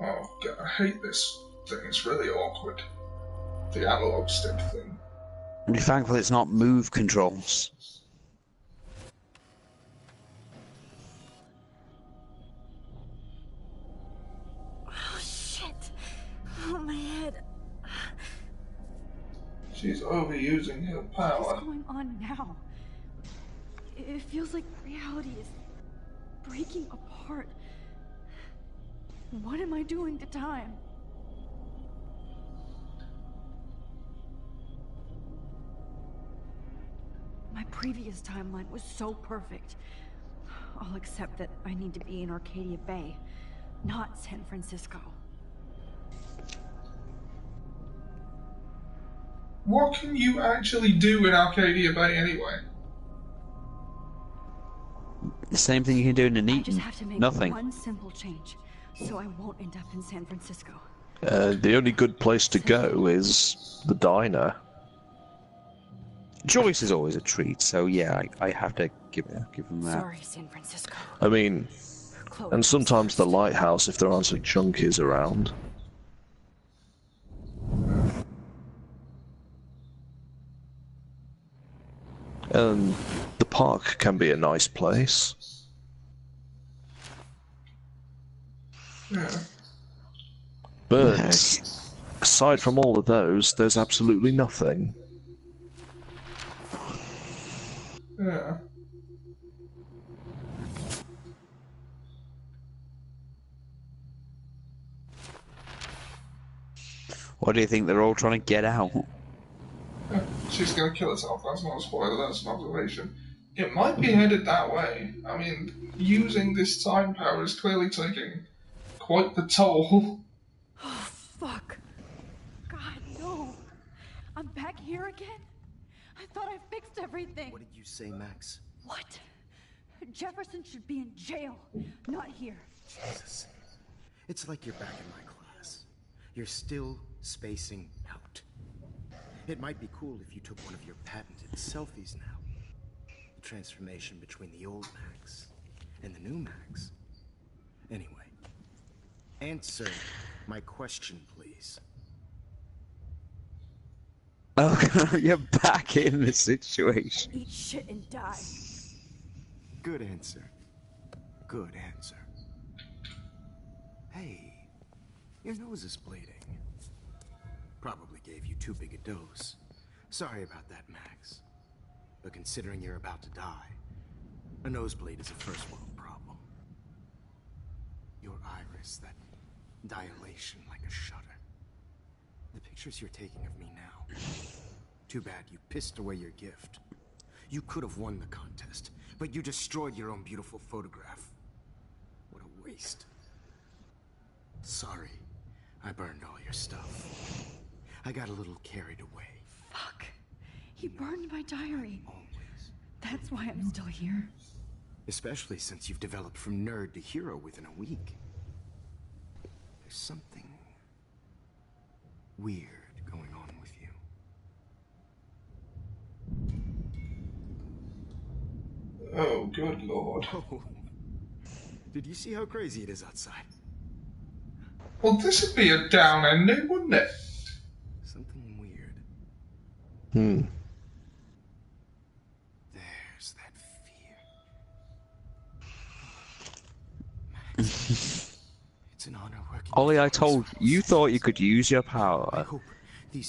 Oh god, I hate this thing. It's really awkward. The analog stick thing. Be thankful it's not move controls. Oh shit! Oh, my head. She's overusing her power. What's going on now? It feels like reality is breaking apart. What am I doing to time? My previous timeline was so perfect. I'll accept that I need to be in Arcadia Bay, not San Francisco. What can you actually do in Arcadia Bay anyway? The same thing you can do in I Nuneaton. just have to make Nothing. one simple change, so I won't end up in San Francisco. The only good place to go is the diner. Joyce is always a treat, so yeah, I have to give him that. Sorry, San Francisco. I mean, and sometimes the lighthouse if there aren't any junkies around. And the park can be a nice place. Yeah. But aside from all of those, there's absolutely nothing. Yeah. What do you think they're all trying to get out? She's gonna kill herself. That's not a spoiler, that's an observation. It might be headed that way. I mean, using this time power is clearly taking quite the toll. Oh, fuck. God, no. I'm back here again? I thought I fixed everything. What did you say, Max? What? Jefferson should be in jail, not here. Jesus. It's like you're back in my class. You're still spacing out. It might be cool if you took one of your patented selfies now. The transformation between the old Max and the new Max. Anyway, answer my question, please. Oh, you're back in the situation. Eat shit and die. Good answer. Good answer. Hey, your nose is bleeding. Probably gave you too big a dose. Sorry about that, Max. But considering you're about to die, a nosebleed is a first world problem. Your iris, that dilation like a shutter. The pictures you're taking of me now. Too bad you pissed away your gift. You could have won the contest, but you destroyed your own beautiful photograph. What a waste. Sorry, I burned all your stuff. I got a little carried away. Fuck. He burned my diary. Always. That's why I'm still here. Especially since you've developed from nerd to hero within a week. There's something weird going on with you. Oh, good lord. Oh. Did you see how crazy it is outside? Well, this would be a down ending, wouldn't it? Something weird. There's that fear. Max, it's an honor working. Ollie, I told you thought you could use your power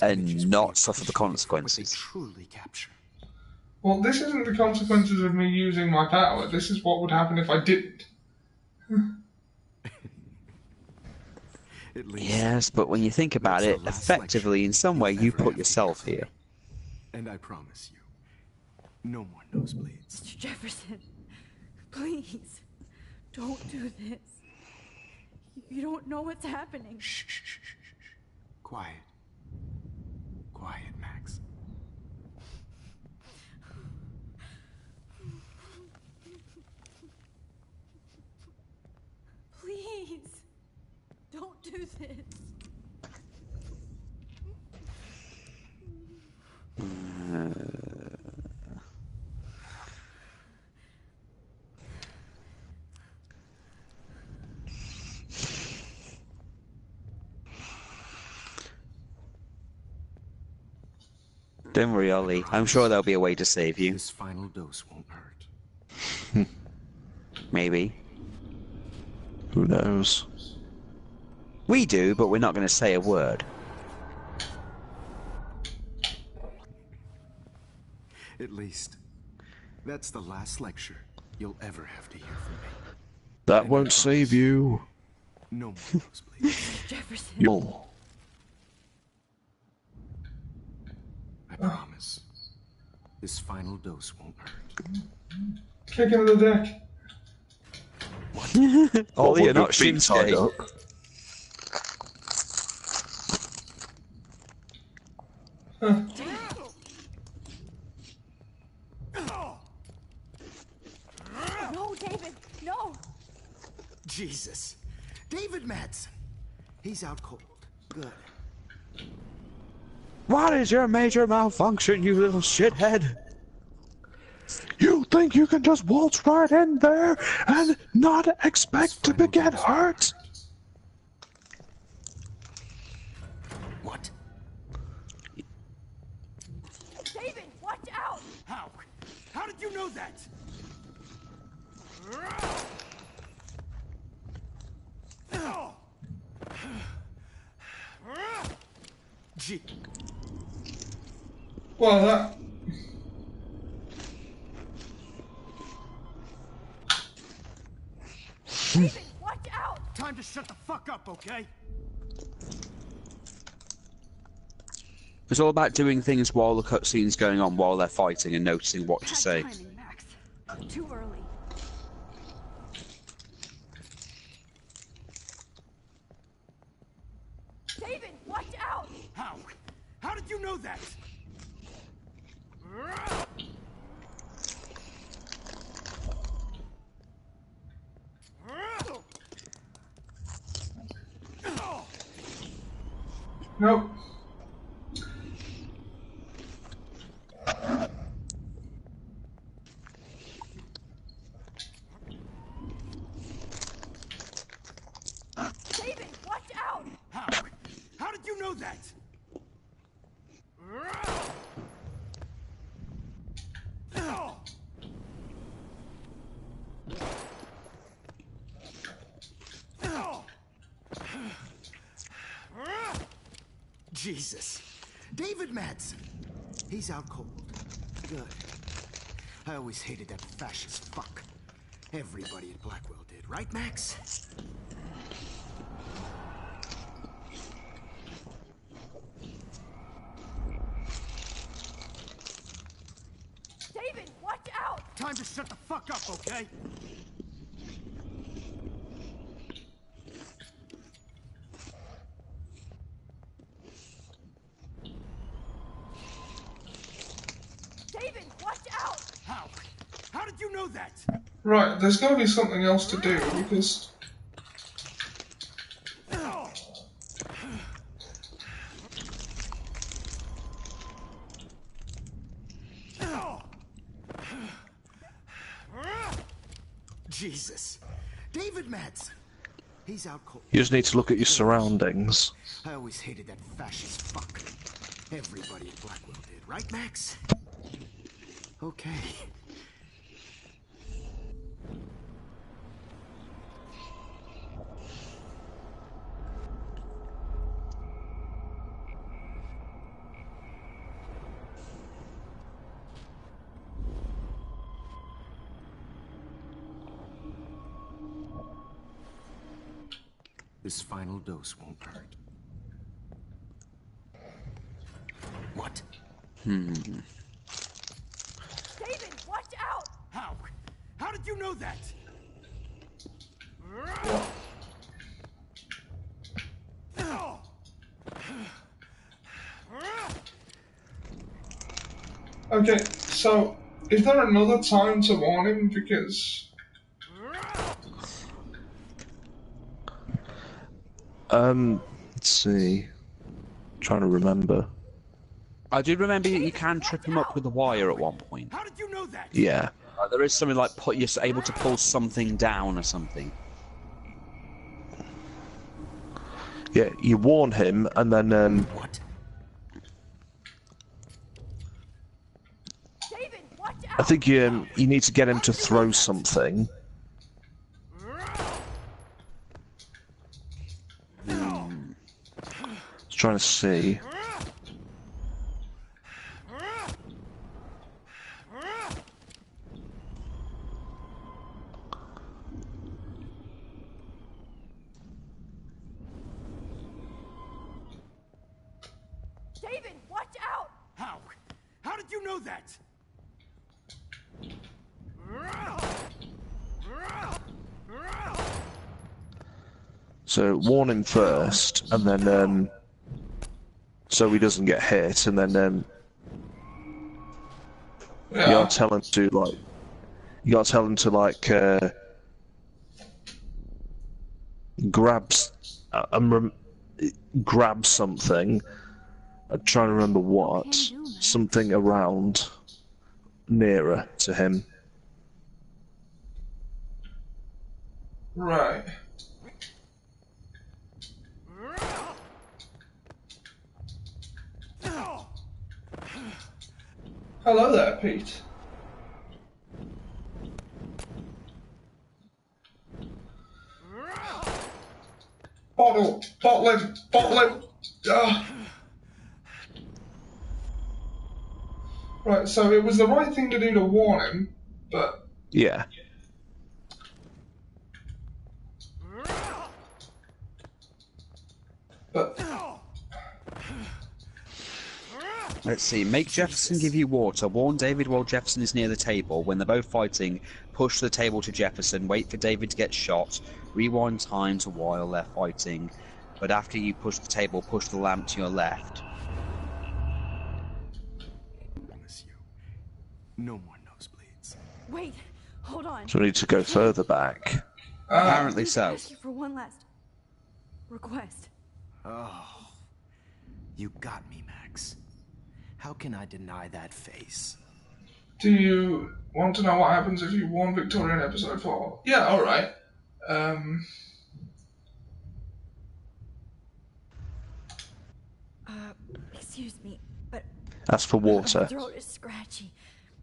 and not suffer the consequences. Truly capture. Well, this isn't the consequences of me using my power. This is what would happen if I didn't. Yes, but when you think about it, effectively, in some way, you put yourself here. And I promise you, no more nosebleeds. Mr. Jefferson, please, don't do this. You don't know what's happening. Shh, shh, shh, shh. Quiet. Quiet, Max. Please, don't do this. Don't worry, Ollie. I'm sure there'll be a way to save you. This final dose won't hurt. Maybe. Who knows? We do, but we're not going to say a word. At least, that's the last lecture you'll ever have to hear from me. That won't save you. No more dose, please. Jefferson. You'll. I promise. This final dose won't hurt. Kick into the deck. Ollie, you're not feet tied Shinsuke. up? Huh. No, David, no! Jesus. David Madsen. He's out cold. Good. What is your major malfunction, you little shithead? You think you can just waltz right in there and not expect to get hurt? What? David, watch out! How? How did you know that? Gee. Well, that. David, watch out! Time to shut the fuck up, okay? It's all about doing things while the cutscene's going on, while they're fighting, and noticing what to Bad say. timing, Max. Too early. David, watch out! How? How did you know that? Nope. David, watch out! How? How did you know that? Jesus. David Madsen. He's out cold. Good. I always hated that fascist fuck. Everybody at Blackwell did, right, Max? David, watch out! Time to shut the fuck up, okay? David, watch out! How? How did you know that? Right, there's got to be something else to do because. Jesus. David Madsen. He's out cold. You just need to look at your surroundings. I always hated that fascist fuck. Everybody at Blackwell did, right, Max? Okay. This final dose won't hurt. What? David, watch out! How? How did you know that? Okay, so is there another time to warn him? Because. Let's see. Trying to remember. I do remember that you can trip him up with a wire at one point. How did you know that? Yeah. There is something like you're able to pull something down or something. Yeah, you warn him, and then What? I think you need to get him to throw something. Just trying to see. David, watch out! How? How did you know that? So warn him first, and then so he doesn't get hit, and then you gotta tell him to grab something. I'm trying to remember what. Something around nearer to him. Right. Hello there, Pete. Bottle him! Right, so it was the right thing to do to warn him, but... Yeah. But... Let's see. Make Jefferson give you water. Warn David while Jefferson is near the table. When they're both fighting, push the table to Jefferson. Wait for David to get shot. Rewind time to while they're fighting. But after you push the table, push the lamp to your left. No more nosebleeds. Wait, hold on. So we need to go further back. Apparently so. Ask you for one last request. Oh, you got me, Max. How can I deny that face? Do you want to know what happens if you warn Victoria in episode 4? Yeah, alright. Excuse me, but... Ask for water. My throat is scratchy.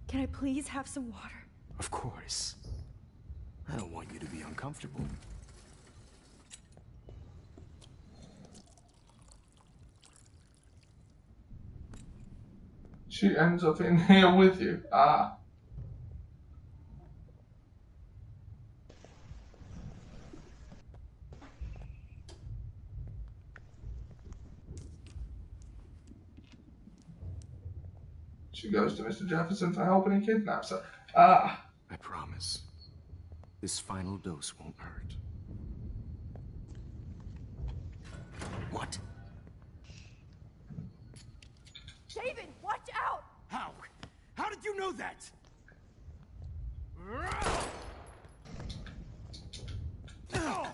Can I please have some water? Of course. I don't want you to be uncomfortable. She ends up in here with you. Ah. She goes to Mr. Jefferson for help and he kidnaps her. Ah. I promise. This final dose won't hurt. What? David, watch out! How? How did you know that?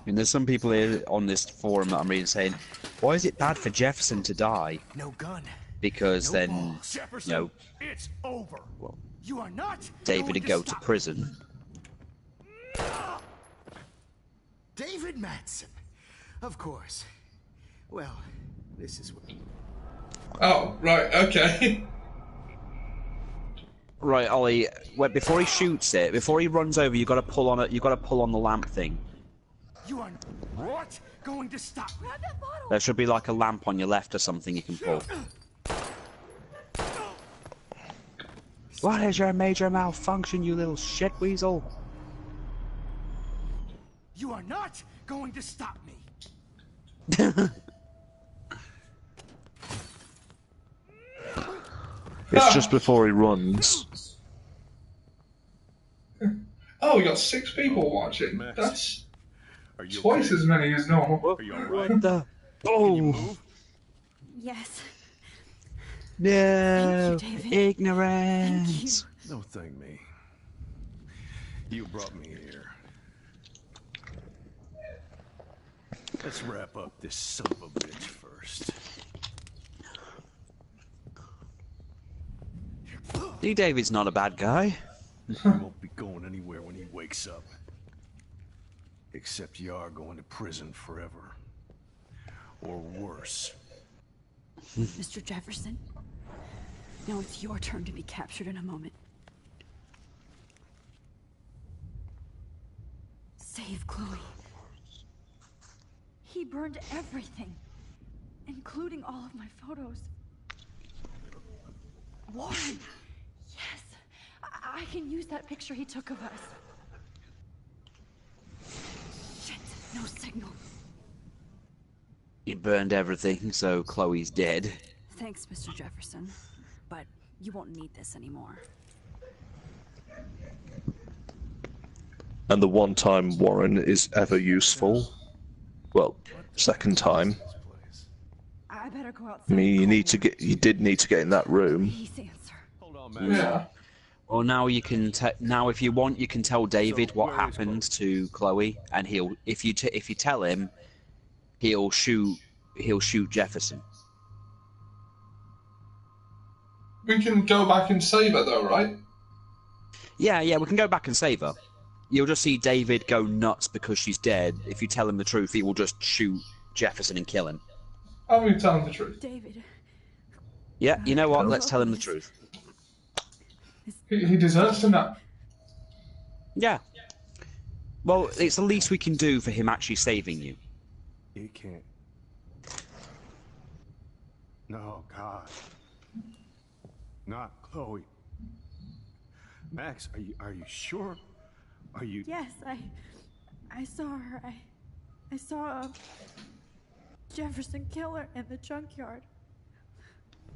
And there's some people here on this forum that I'm reading saying, why is it bad for Jefferson to die? No gun. Because no then, balls. you know, It's over. well, You are not David would go to prison. David Madsen. Of course. Well, this is what... Oh, right, okay. Right, Ollie. Wait, before he shoots it, before he runs over, you got to pull on it. You got to pull on the lamp thing. You are what? Going to stop me? There should be like a lamp on your left or something you can pull. What is your major malfunction, you little shit weasel? You are not going to stop me. It's just before he runs. Oh, we got 6 people watching. Max, That's are you twice okay? as many as normal. Are you alright? What the? Oh! Yes. No! Thank you, David. Ignorance! Don't thank me. You brought me here. Let's wrap up this son of a bitch first. See, David's not a bad guy. You won't be going anywhere when he wakes up. Except you are going to prison forever. Or worse. Mr. Jefferson, now it's your turn to be captured in a moment. save Chloe. He burned everything, including all of my photos. Warren! Yes! I can use that picture he took of us. Shit, no signal. He burned everything, so Chloe's dead. Thanks, Mr. Jefferson. But you won't need this anymore. And the one time Warren is ever useful, well, second time. I better go outside. I mean, you did need to get in that room. Please answer. Hold on, man. Yeah. Well, now you can. Now, if you want, you can tell David what happened to Chloe, and he'll. If you tell him, he'll shoot Jefferson. We can go back and save her, though, right? Yeah, we can go back and save her. You'll just see David go nuts because she's dead. If you tell him the truth, he will just shoot Jefferson and kill him. I'm going to tell him the truth. David. Yeah, you know what? Let's tell him the truth. He deserves to know. Yeah. Well, it's the least we can do for him actually saving you. You can't. No, God. Not Chloe. Max, are you sure? Are you? Yes, I saw her. I saw Jefferson kill her in the junkyard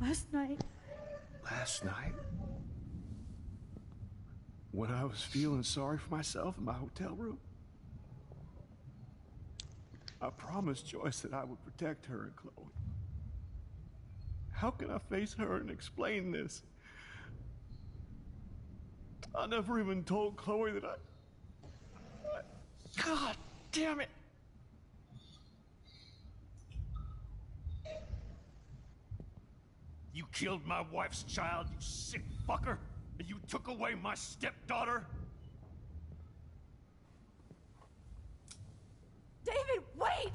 last night. Last night? When I was feeling sorry for myself in my hotel room? I promised Joyce that I would protect her and Chloe. How can I face her and explain this? I never even told Chloe that I... God damn it! You killed my wife's child, you sick fucker! And you took away my stepdaughter? David, wait!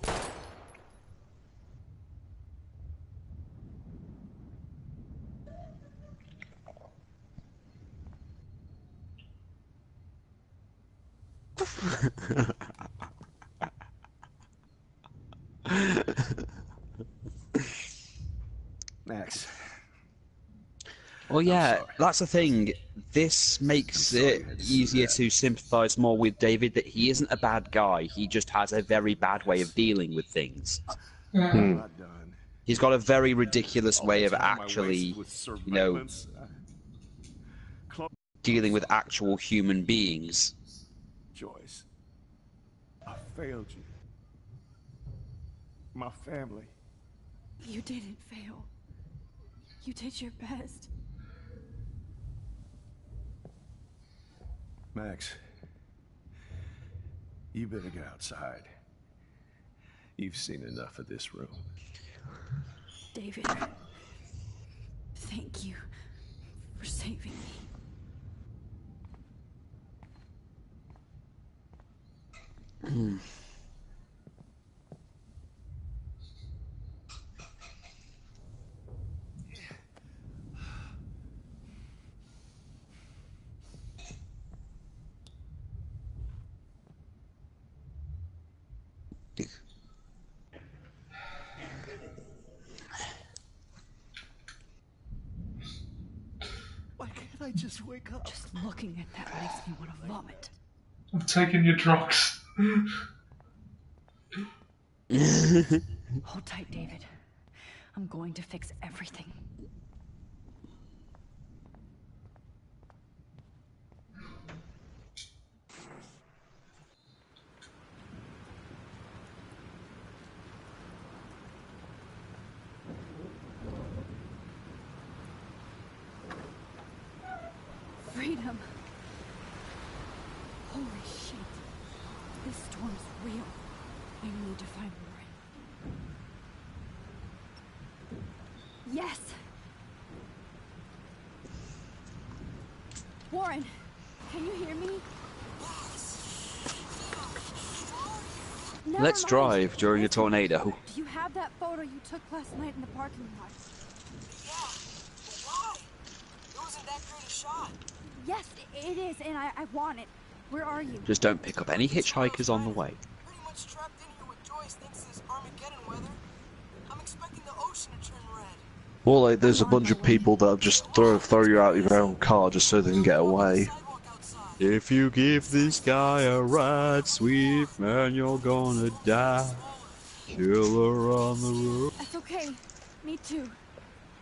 Max. Well, yeah, that's the thing. This makes it easier to sympathise more with David, that he isn't a bad guy. He just has a very bad way of dealing with things. He's got a very ridiculous way of actually, dealing with actual human beings. Joyce, I failed you. My family. You didn't fail. You did your best. Max, you better get outside. You've seen enough of this room. David, thank you for saving me. Why can't I just wake up? Just looking at that makes me want to vomit. I'm taking your drugs. Hold tight, David. I'm going to fix everything. Freedom. Holy shit. This storm's real. I need to find Warren. Yes! Warren, can you hear me? Let's drive during a tornado. Do you have that photo you took last night in the parking lot? Yeah, but why? It wasn't that great a shot. Yes, it is, and I want it. Where are you? Just don't pick up any hitchhikers on the way. Pretty much trapped in here with Joyce thinks this Armageddon weather. I'm expecting the ocean to turn red. Well, like, there's a bunch of people that just throw you out of your own car just so they can get away. If you give this guy a ride, sweet man, you're gonna die. Killer on the road. That's okay. Me too.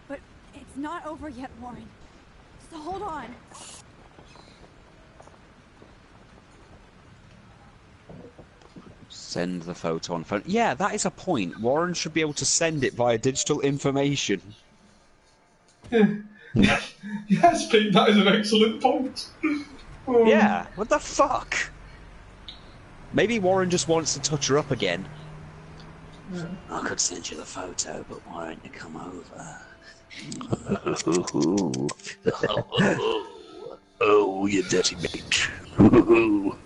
But it's not over yet, Warren. So hold on. Send the photo on phone. Yeah, that is a point. Warren should be able to send it via digital information. Yes, Pete, that is an excellent point. Oh. Yeah, what the fuck? Maybe Warren just wants to touch her up again. Yeah. I could send you the photo, but why don't you come over? Oh, you dirty bitch.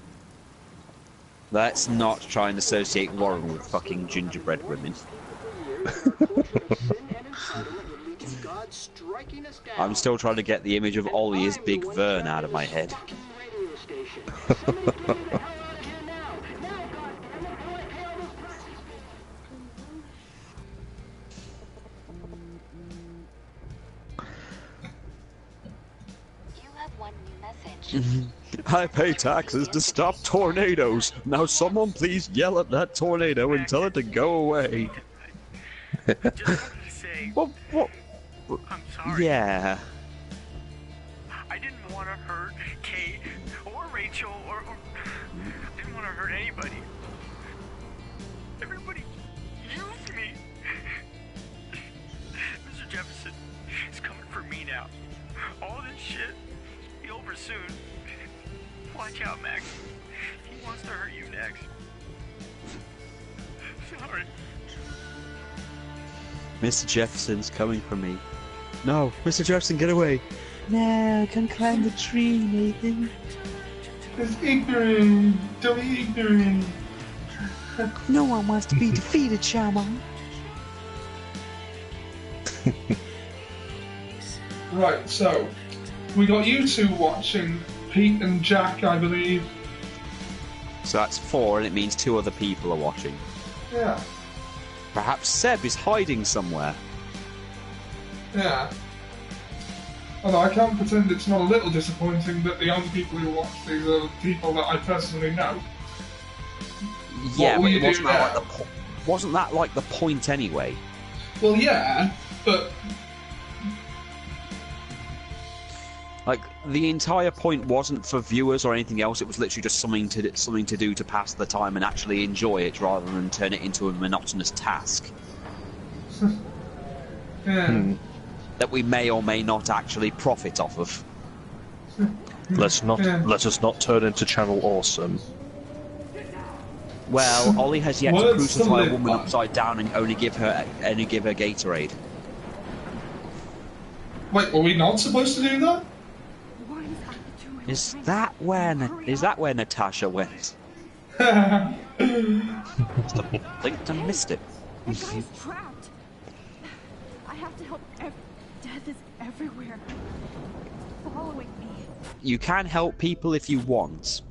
Let's not try and associate Warren with fucking gingerbread women. I'm still trying to get the image of Ollie as Big Vern out of my head. I pay taxes to stop tornadoes. Now someone please yell at that tornado and tell it to go away. What? I'm sorry. Yeah. I didn't want to hurt Kate or Rachel or didn't want to hurt anybody. Everybody used me. Mr. Jefferson is coming for me now. All this shit be over soon. Watch out, Max. He wants to hurt you next. Sorry. Mr. Jefferson's coming for me. No, Mr. Jefferson, get away. No, can climb the tree, Nathan. It's ignorant. Don't be ignorant. No one wants to be defeated, Shaman. Right, so we got you two watching, Pete and Jack, I believe. So that's 4, and it means 2 other people are watching. Yeah. Perhaps Seb is hiding somewhere. Yeah. Although I can't pretend it's not a little disappointing that the only people who watch these are people that I personally know. Yeah, What will but you do wasn't that, now? wasn't that like the point anyway? Well, yeah, but Like, the entire point wasn't for viewers or anything else, it was literally just something to do to pass the time and actually enjoy it rather than turn it into a monotonous task. yeah. That we may or may not actually profit off of. Let us not turn into Channel Awesome. Well, Ollie has yet to Words to crucify a live woman by. upside down and only give her Gatorade. Wait, were we not supposed to do that? Is that where Natasha went? Blinked and missed it. That guy's trapped. I have to help. Death is everywhere. Following me. You can help people if you want.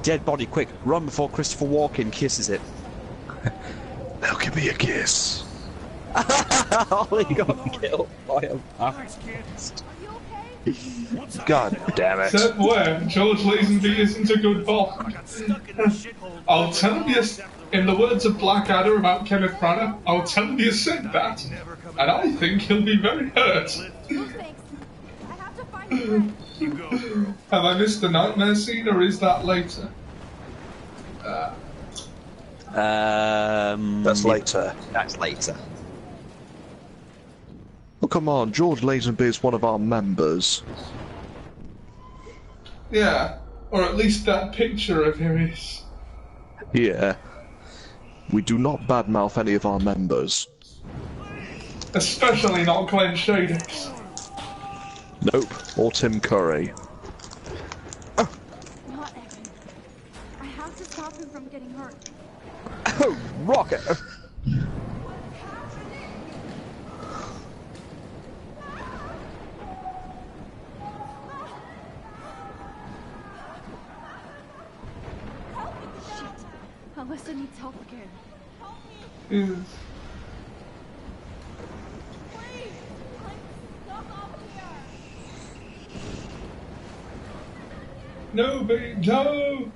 Dead body, quick, run before Christopher Walken kisses it. Now give me a kiss. Ollie got killed by a mouse. God damn it. Except where George Lazenby isn't a good boss. I'll tell you, in the words of Blackadder about Kenneth Branagh, I'll tell you said that, and I think he'll be very hurt. Have I missed the nightmare scene, or is that later? That's later. That's later. Oh, come on, George Lazenby is one of our members. Yeah, or at least that picture of him is. Yeah. We do not badmouth any of our members. Especially not Glenn Shadix. Nope, or Tim Curry. Not Evan. I have to stop him from getting hurt. Oh, rocket! Alyssa needs help again. Jesus. No, Beans, no!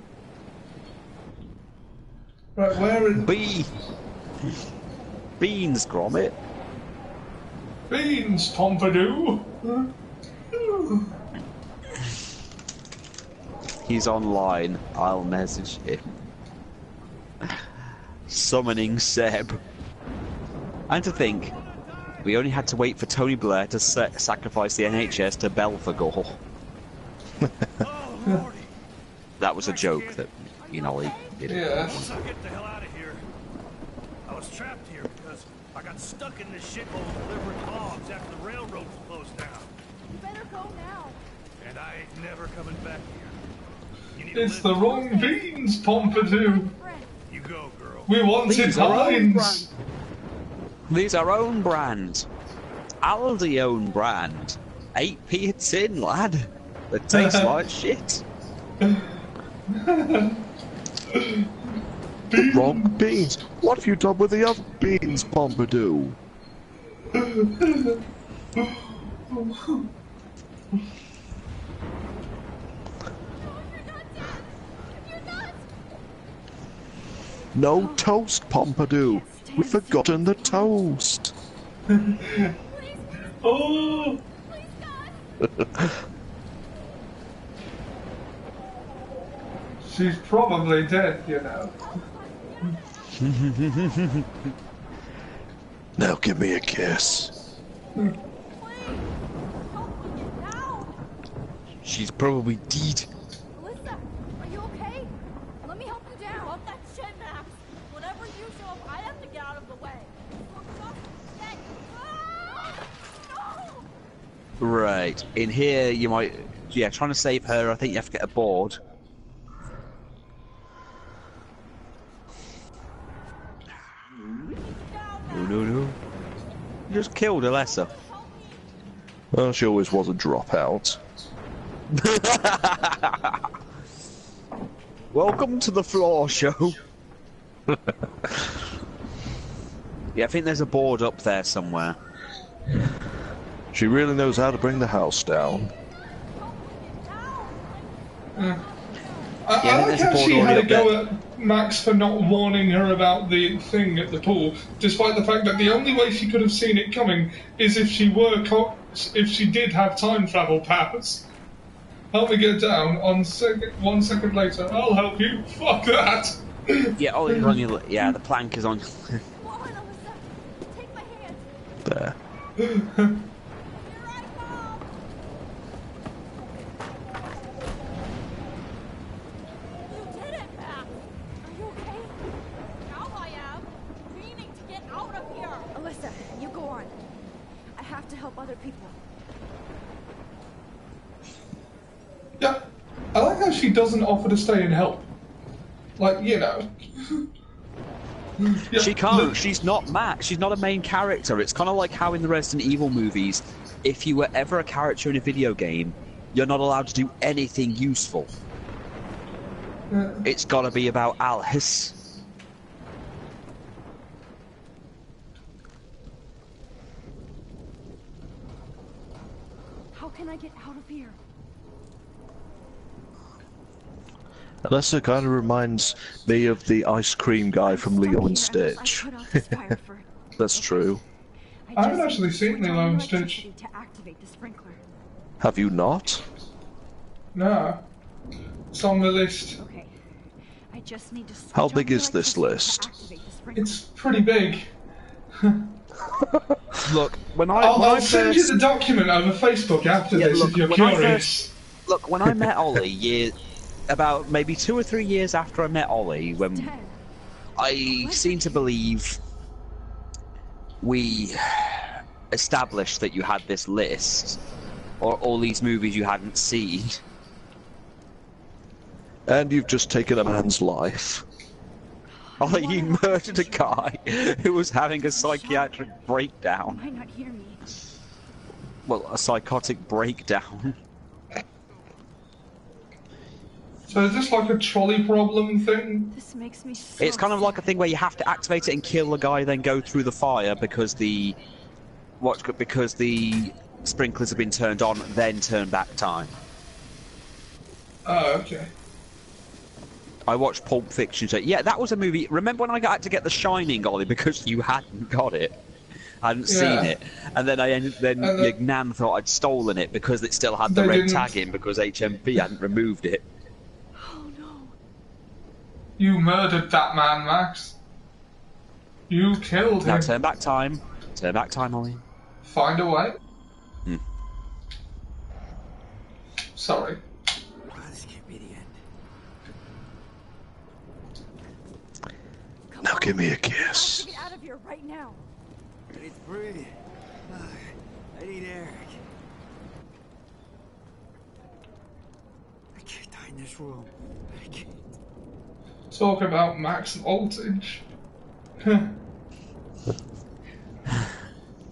Right, where is... Beans, Gromit. Beans, Pompidou! He's online. I'll message him. Summoning Seb. And to think, we only had to wait for Tony Blair to sacrifice the NHS to Belphegor. That was a joke that, you know, he did. Yeah. Once I get the hell out of here, I was trapped here because I got stuck in this shithole delivering logs after the railroad was closed down. You better go now. And I ain't never coming back here. You need It's to the live wrong Beans, Pompidou! You go, girl. We wanted Heinz! These are own brand. Aldi own brand. 8p a tin, lad. That tastes like shit. The wrong beans. What have you done with the other beans, Pompidou? No toast, Pompidou. We've forgotten the toast. Oh! She's probably dead, you know. Now give me a kiss. She's probably dead. Alyssa, are you okay? Let me help you down. Fuck that shit, Max. Whenever you show up, I have to get out of the way. Right. In here, you might... Yeah, trying to save her, I think you have to get a board. No. You just killed Alessa. Well, she always was a dropout. Welcome to the floor show. Yeah, I think there's a board up there somewhere. She really knows how to bring the house down. I like how she had a go at Max for not warning her about the thing at the pool, despite the fact that the only way she could have seen it coming is if she were if she did have time travel powers. Help me get down. 1 second later, I'll help you. Fuck that. Yeah, Ollie's on your... Yeah, the plank is on... There. Alyssa, you go on. I have to help other people. Yeah, I like how she doesn't offer to stay and help. Like, you know. Yeah, she can't. She's not Max. She's not a main character. It's kind of like how in the Resident Evil movies, if you were ever a character in a video game, you're not allowed to do anything useful. It's got to be about Alice. How can I get out of here? Alessa kind of reminds me of the ice cream guy from Lilo and Stitch. That's true. I haven't actually seen Lilo and Stitch. To activate the sprinkler. Have you not? No. It's on the list. Okay. I just need to How big is this list? It's pretty big. Look, I'll send you the document over Facebook after this if you're curious. When I met Ollie, about maybe 2 or 3 years after I met Ollie, when I seem to believe we established that you had this list, or all these movies you hadn't seen. And you've just taken a man's life. Ollie, you murdered a guy who was having a psychiatric breakdown. You might not hear me. Well, a psychotic breakdown. So is this like a trolley problem thing? This makes me so It's kind of like a thing where you have to activate it and kill the guy, then go through the fire because the sprinklers have been turned on, then turn back time. Oh, okay. I watched Pulp Fiction. So yeah, that was a movie. Remember when I got to get The Shining, Ollie, because you hadn't got it, I hadn't seen it, and then your nan thought I'd stolen it because it still had the red tag in because HMV hadn't removed it. Oh no! You murdered that man, Max. You killed him. Now turn back time. Turn back time, Ollie. Find a way. Sorry. This can't be the end. Now give me a kiss. Get out of here right now. Ready to breathe. I need air. I can't die in this room. I can't. Talk about max voltage.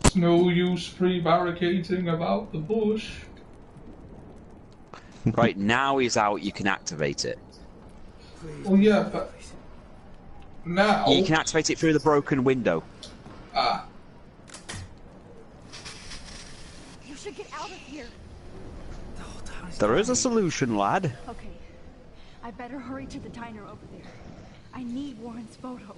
It's no use pre-barricading about the bush. Right, now he's out, you can activate it. Well, yeah, but now... You can activate it through the broken window. Ah. You should get out of here. There is a solution, lad. Okay. I better hurry to the diner over there. I need Warren's photo.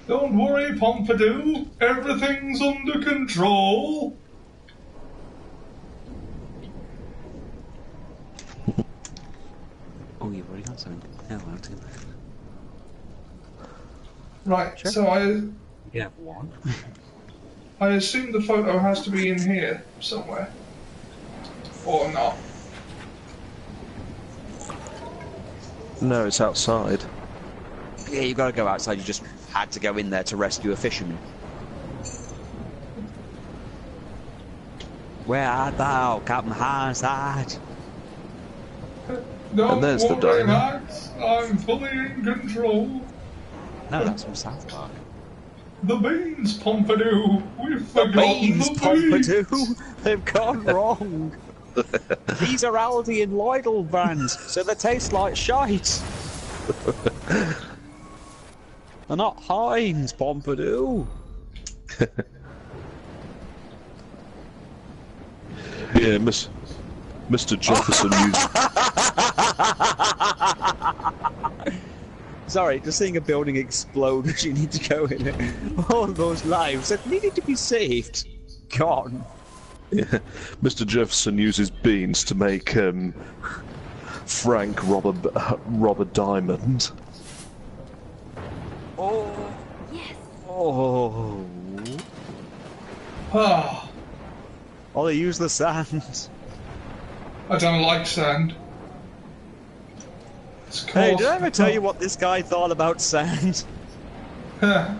Don't worry, Pompadour. Everything's under control. Oh, you've already got something. Yeah, well, too. Right, Sure. so You have one. I assume the photo has to be in here somewhere. Or not. No, it's outside. Yeah, you gotta go outside. You just had to go in there to rescue a fisherman. Where art thou, Captain Hazard? Don't And there's the worry, diner. Max. I'm fully in control. No, that's from South Park. The beans, Pompadour. We've The forgotten beans, the beans. Pompadour. They've gone wrong. These are Aldi and Lidl brands, so they taste like shite. They're not Heinz, Pompadour. Yeah, Mr. Jefferson used... Sorry, just seeing a building explode as you need to go in it. All those lives that needed to be saved. Gone. Yeah. Mr. Jefferson uses beans to make Frank rob a diamond. Oh. Yes. Oh. Ah, Oh, they use the sand. I don't like sand. It's Hey, did I ever coarse. tell you what this guy thought about sand? Huh.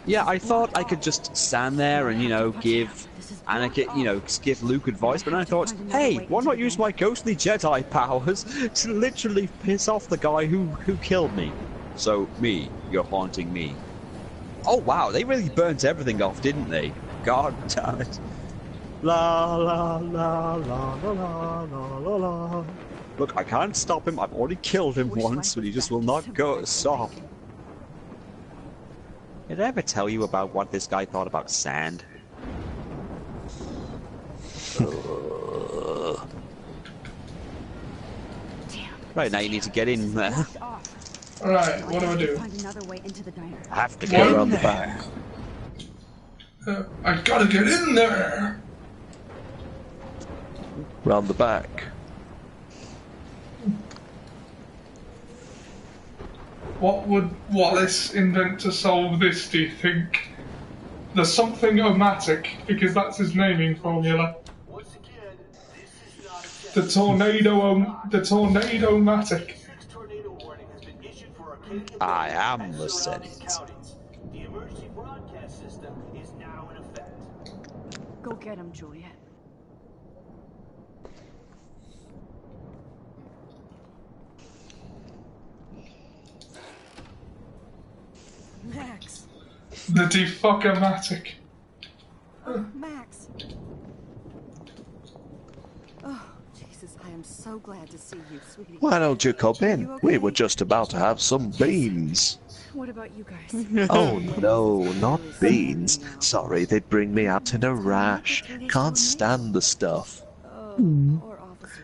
Yeah, I thought I could just stand there and, give Anakin, give Luke advice, but then I thought, hey, why not use my ghostly Jedi powers to literally piss off the guy who killed me? So, me, you're haunting me. Oh, wow, they really burnt everything off, didn't they? God damn it. La la la la la la la la la. Look, I can't stop him. I've already killed him once, but he just will not stop. Did I ever tell you about what this guy thought about sand? Right, now you need to get in there. Alright, what do I do? Find another way into the diner. I have to Get go around in the there. I gotta get in there! Round the back. What would Wallace invent to solve this, do you think? The something-o-matic, because that's his naming formula. The tornado-matic. I am the Senate. The emergency broadcast system is now in effect. Go get him, Juliet. The defuck-o-matic. Oh, Max. Oh, Jesus, I am so glad to see you, sweetie. Why don't you come in? We were just about to have some beans. What about you guys? Oh no, not beans. Sorry, they bring me out in a rash. Can't stand the stuff.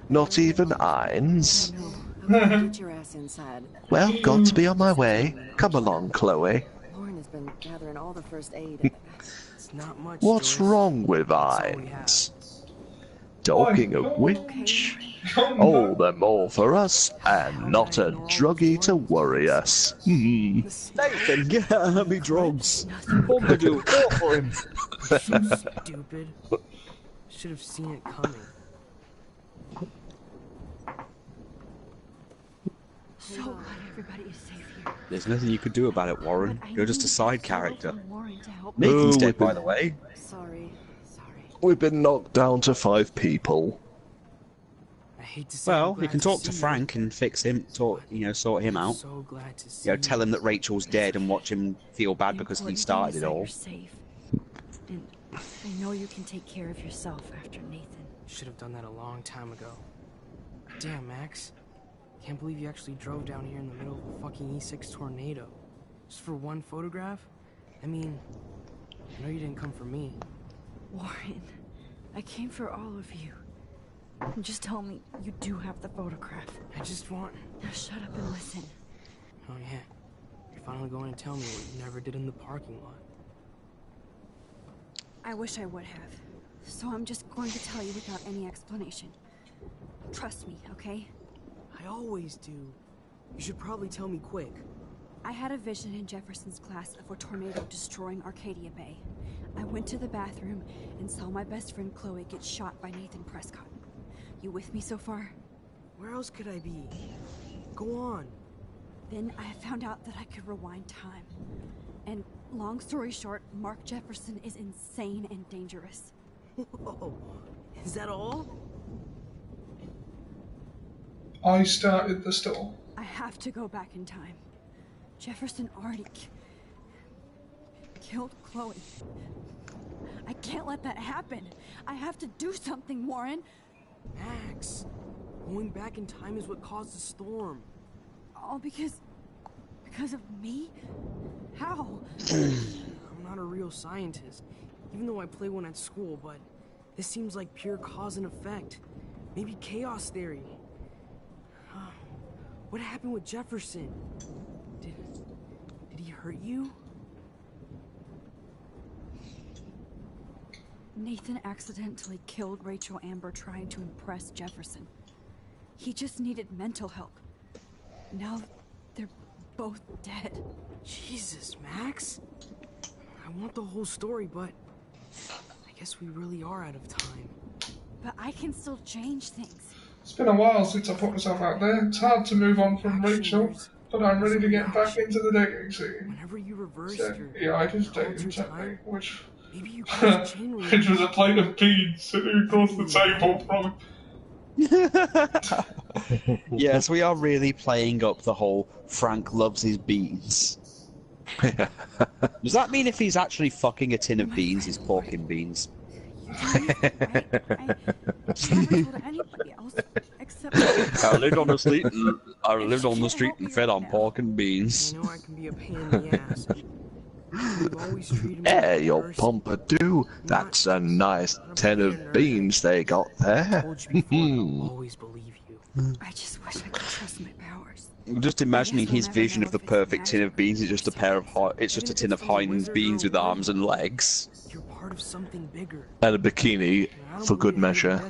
Not even Ein's. Get your ass inside. Well, got to be on my way. Come along, Chloe. Lauren has been gathering all the first aid. It's not much. What's wrong with Ein's? Talking of which, oh, they're more for us, and not a druggie to worry us. Nathan, get me drugs. Pompadour, go for him. Stupid. Should have seen it coming. So glad everybody is safe here. There's nothing you could do about it, Warren. You're just a side character. Warren to help Nathan's Ooh, dead, by the way. Sorry. We've been knocked down to 5 people. I hate to say Well, I'm you can glad talk to see Frank and fix him, sort him out. So glad to see You know, tell him that Rachel's dead and watch him feel bad because he started it all. You're safe. And I know you can take care of yourself after Nathan. Should have done that a long time ago. Damn, Max. Can't believe you actually drove down here in the middle of a fucking E6 tornado. Just for one photograph? I mean, I know you didn't come for me. Warren, I came for all of you. Just tell me you do have the photograph. I just want... Now shut up and listen. Oh yeah, you're finally going to tell me what you never did in the parking lot. I wish I would have. So I'm just going to tell you without any explanation. Trust me, okay? I always do. You should probably tell me quick. I had a vision in Jefferson's class of a tornado destroying Arcadia Bay. I went to the bathroom and saw my best friend Chloe get shot by Nathan Prescott. You with me so far? Where else could I be? Go on. Then I found out that I could rewind time. And long story short, Mark Jefferson is insane and dangerous. Whoa. Is that all? I started the store. I have to go back in time. Jefferson already killed Chloe. I can't let that happen. I have to do something, Warren. Max, going back in time is what caused the storm. All because of me? How? I'm not a real scientist, even though I play one at school, but this seems like pure cause and effect. Maybe chaos theory. What happened with Jefferson? Did he hurt you? Nathan accidentally killed Rachel Amber trying to impress Jefferson. He just needed mental help. Now they're both dead. Jesus, Max. I want the whole story, but I guess we really are out of time. But I can still change things. It's been a while since I put myself out there. It's hard to move on from Rachel, but I'm ready to get back into the dating scene. Whenever you reversed Yeah, I just dated technique, which maybe you could chain which was a plate of beans sitting across the table, probably. Yes, we are really playing up the whole Frank loves his beans. Does that mean if he's actually fucking a tin of beans, he's pork and beans? I never told anybody else except I lived on the street and fed on pork and beans. I know I can be a pain in the ass. You've always treated me Hey, your Pompadour, that's a nice tin of beans they got there. always believe you. I just wish I could trust my powers. Just imagining his vision of the perfect tin of beans is just a pair of it's just a tin of Heinz beans with arms and legs. You're part of something bigger. And a bikini, for good measure.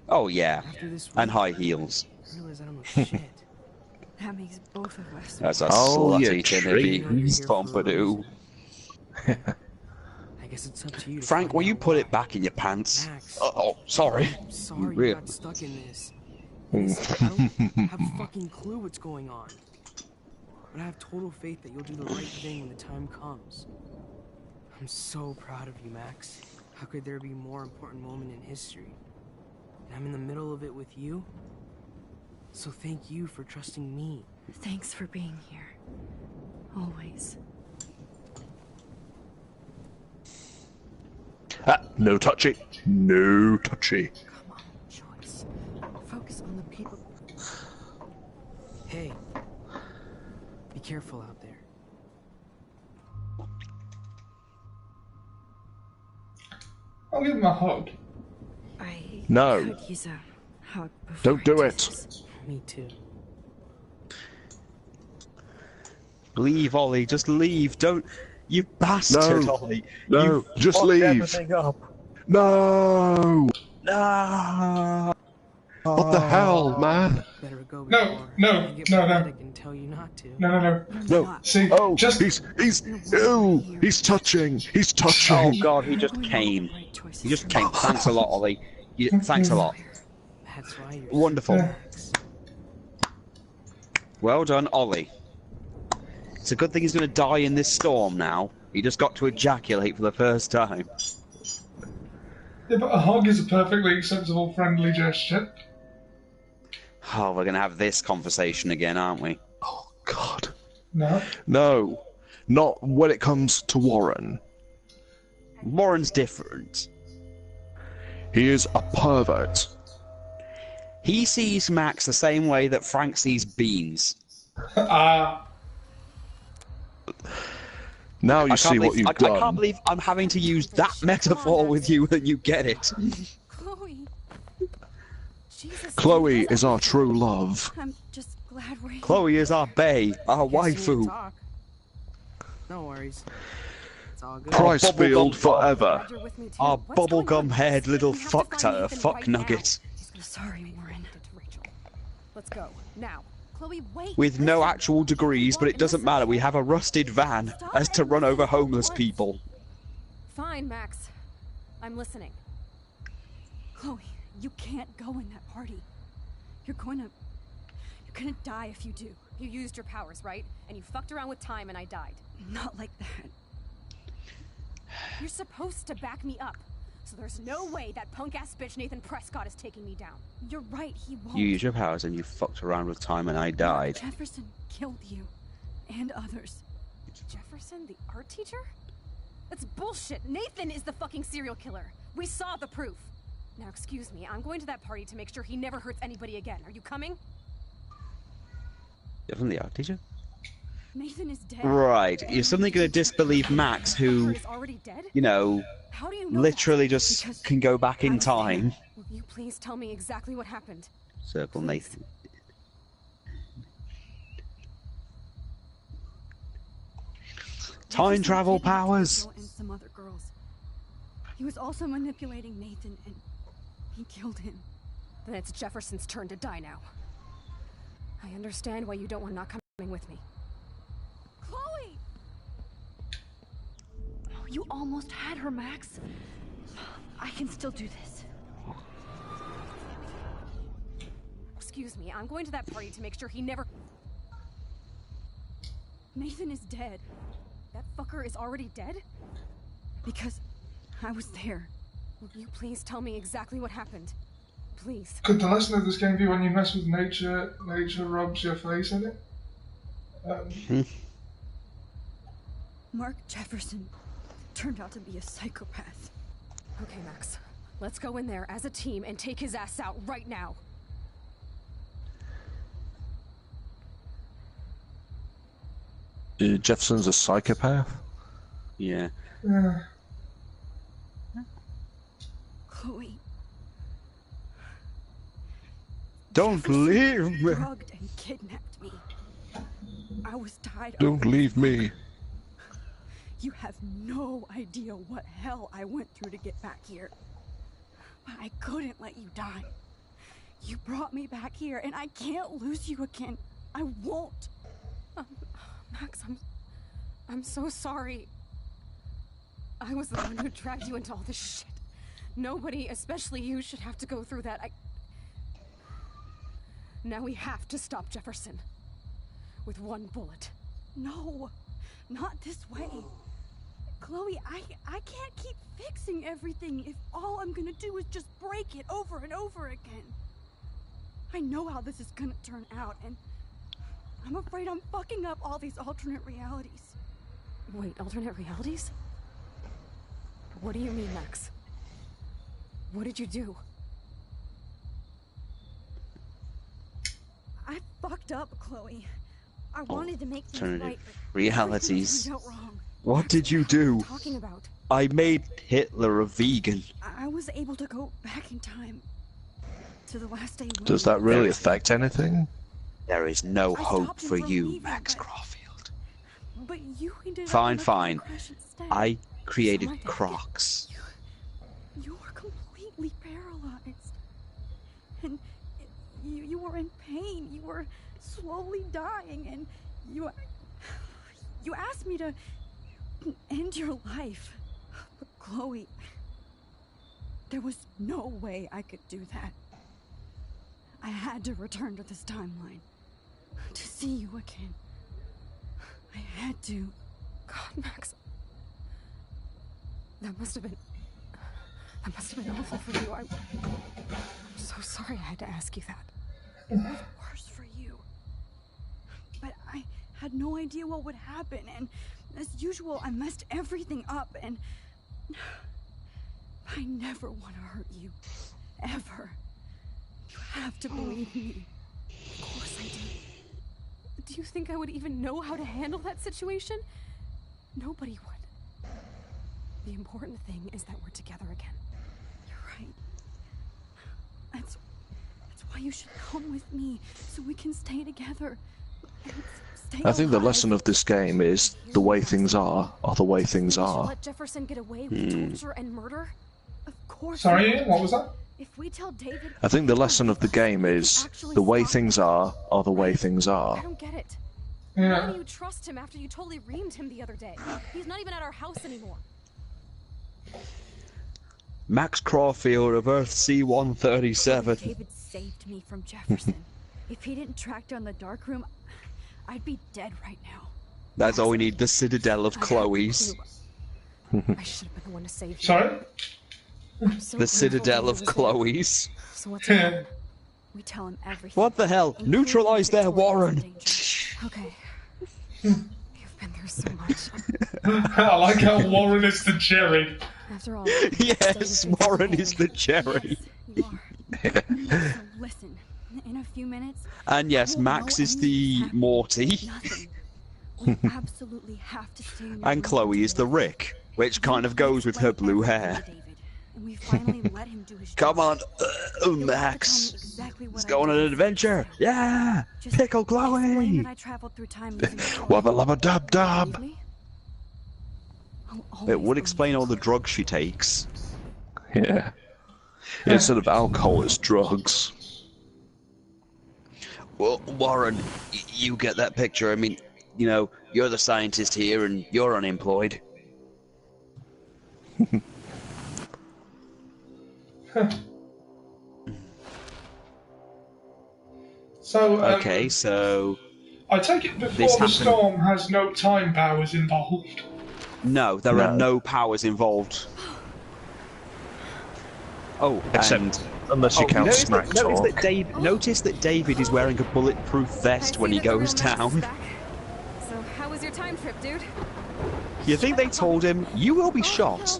Oh yeah, and high heels. I realize I don't know shit. That makes both of us. That's a Oh, slutty you tin of treat. beans, Pompadour. I guess it's up to you. Frank, will you put it back in your pants? Oh, sorry. I'm sorry you got stuck in this. I don't have a fucking clue what's going on. But I have total faith that you'll do the right thing when the time comes. I'm so proud of you, Max. How could there be a more important moment in history? And I'm in the middle of it with you. So thank you for trusting me. Thanks for being here. Always. No touchy. No touchy. Come on, Joyce. Focus on the people. Hey, be careful out there. I'll give him a hug. No. Could use a hug before Don't do I it. this. Me too. Leave, Ollie. Just leave. Don't. You bastard, No. Ollie. No. You Just fucked leave. everything up. No. No. What the hell, man? Better go No, before no, I get no, no. pathetic and tell you not to. No. No. See, Oh, just he's touching. He's touching. Oh God, he just came. He just came. Thanks a lot, Ollie. Thanks a lot. That's why you're Wonderful. Well done, Ollie. It's a good thing he's going to die in this storm now. He just got to ejaculate for the first time. yeah, but a hug is a perfectly acceptable, friendly gesture. Oh, we're going to have this conversation again, aren't we? Oh God. No. No. Not when it comes to Warren. Warren's different. He is a pervert. He sees Max the same way that Frank sees beans. Now you I see can't what believe, you've I done. can't believe I'm having to use that metaphor with you and you get it. Chloe. Jesus. Chloe is our true love. I'm just glad we're here. Chloe is our bae, our Guess you need to waifu. talk. No worries. It's all good. Pricefield forever. Our bubblegum haired little fuck nugget. Sorry, Warren. Let's go now. Chloe, wait. With no actual degrees, but it doesn't matter. We have a rusted van as to run over homeless people. Fine, Max. I'm listening. Chloe, you can't go in that party. You're gonna die if you do. You used your powers, right? And you fucked around with time and I died. Not like that. You're supposed to back me up. So there's no way that punk-ass bitch Nathan Prescott is taking me down. You're right, he won't. You used your powers and you fucked around with time and I died. Jefferson killed you. And others. Jefferson, the art teacher? That's bullshit. Nathan is the fucking serial killer. We saw the proof. Now, excuse me, I'm going to that party to make sure he never hurts anybody again. Are you coming? You're from the art teacher? Nathan is dead. Right. You're suddenly going to disbelieve Max, who, Is already dead? you know, How do you know literally just can go back in time. Will you please tell me exactly what happened? Circle Nathan. Time travel powers. And some other girls. He was also manipulating Nathan, and he killed him. Then it's Jefferson's turn to die now. I understand why you don't want not coming with me. Chloe! Oh, you almost had her, Max. I can still do this. Excuse me, I'm going to that party to make sure he never... Nathan is dead. That fucker is already dead? Because I was there. Will you please tell me exactly what happened? Please. Could the lesson of this game be when you mess with nature, nature rubs your face in it? Mark Jefferson turned out to be a psychopath. Okay, Max. Let's go in there as a team and take his ass out right now. Jefferson's a psychopath? Yeah. Yeah. Chloe. Don't leave me. Drugged and kidnapped me. I was tied up. Don't leave me. You have no idea what hell I went through to get back here. But I couldn't let you die. You brought me back here, and I can't lose you again. I won't. Max, I'm so sorry. I was the one who dragged you into all this shit. Nobody, especially you, should have to go through that. Now we have to stop Jefferson. With one bullet. No, not this way. Chloe, I can't keep fixing everything if all I'm gonna do is just break it over and over again. I know how this is gonna turn out, and I'm afraid I'm fucking up all these alternate realities. Wait, alternate realities? What do you mean, Max? What did you do? I fucked up, Chloe. I wanted to make things Alternative right, but realities. everything turned out wrong. What did you do? What are you talking about? I made Hitler a vegan. I was able to go back in time to the last day. Does that really affect anything? There is no I hope stopped him for from you, leaving, Max but- Caulfield. But you ended up Fine, in a car fine. crash instead. I created So I didn't Crocs. You were completely paralyzed. And you were in pain. You were slowly dying, and you asked me to end your life. But Chloe, there was no way I could do that. I had to return to this timeline to see you again. I had to. God, Max. That must have been awful for you. I'm so sorry I had to ask you that. It was worse for you. But I had no idea what would happen, and as usual, I messed everything up, and I never want to hurt you. Ever. You have to believe me. Of course I do. Do you think I would even know how to handle that situation? Nobody would. The important thing is that we're together again. You're right. That's why you should come with me, so we can stay together. And stay I think the alive. lesson of this game is the way things are the way things We should are. let Jefferson get away with torture and murder? Of course. Sorry, Ian, what was that? If we tell David, I think the lesson of the game is the way things are the way things I are. don't get it. Yeah. Why do you trust him after you totally reamed him the other day? He's not even at our house anymore. Max Caulfield of Earth C-137. David saved me from Jefferson. If he didn't track down the dark room, I'd be dead right now. That's all we need, the Citadel of Chloe's. I should have been the one to save you. Sorry? I'm so The grateful Citadel that of he was there. Chloe's. So what's going on? We tell him everything. What the hell? Neutralize their Warren! Okay. You've been through so much. I like how Warren is the Jerry. After all, Yes, Warren is the cherry. You are. So listen, in a few minutes. And yes, Max is the Morty. Nothing. We absolutely have to stay in your And room Chloe is the Rick, which kind of goes with her blue hair. And we finally let him do his Come job. on, Max. Exactly what Let's I go on did. an adventure. Yeah! Pickle Explain Chloe! that I traveled through time using the Wubba lubba dub dub. Believe me? I'll It always would explain all the drugs she takes. Yeah. Instead of alcohol, it's drugs. Well, Warren, you get that picture. I mean, you know, you're the scientist here and you're unemployed. So, Okay, so... I take it before This the happened- storm has no time powers involved. No, there are no powers involved. Oh, Except and... unless you count notice smack that, talk. notice that David is wearing a bulletproof vest when he goes down. So, how was your time trip, dude? You think they told him, you will be shot?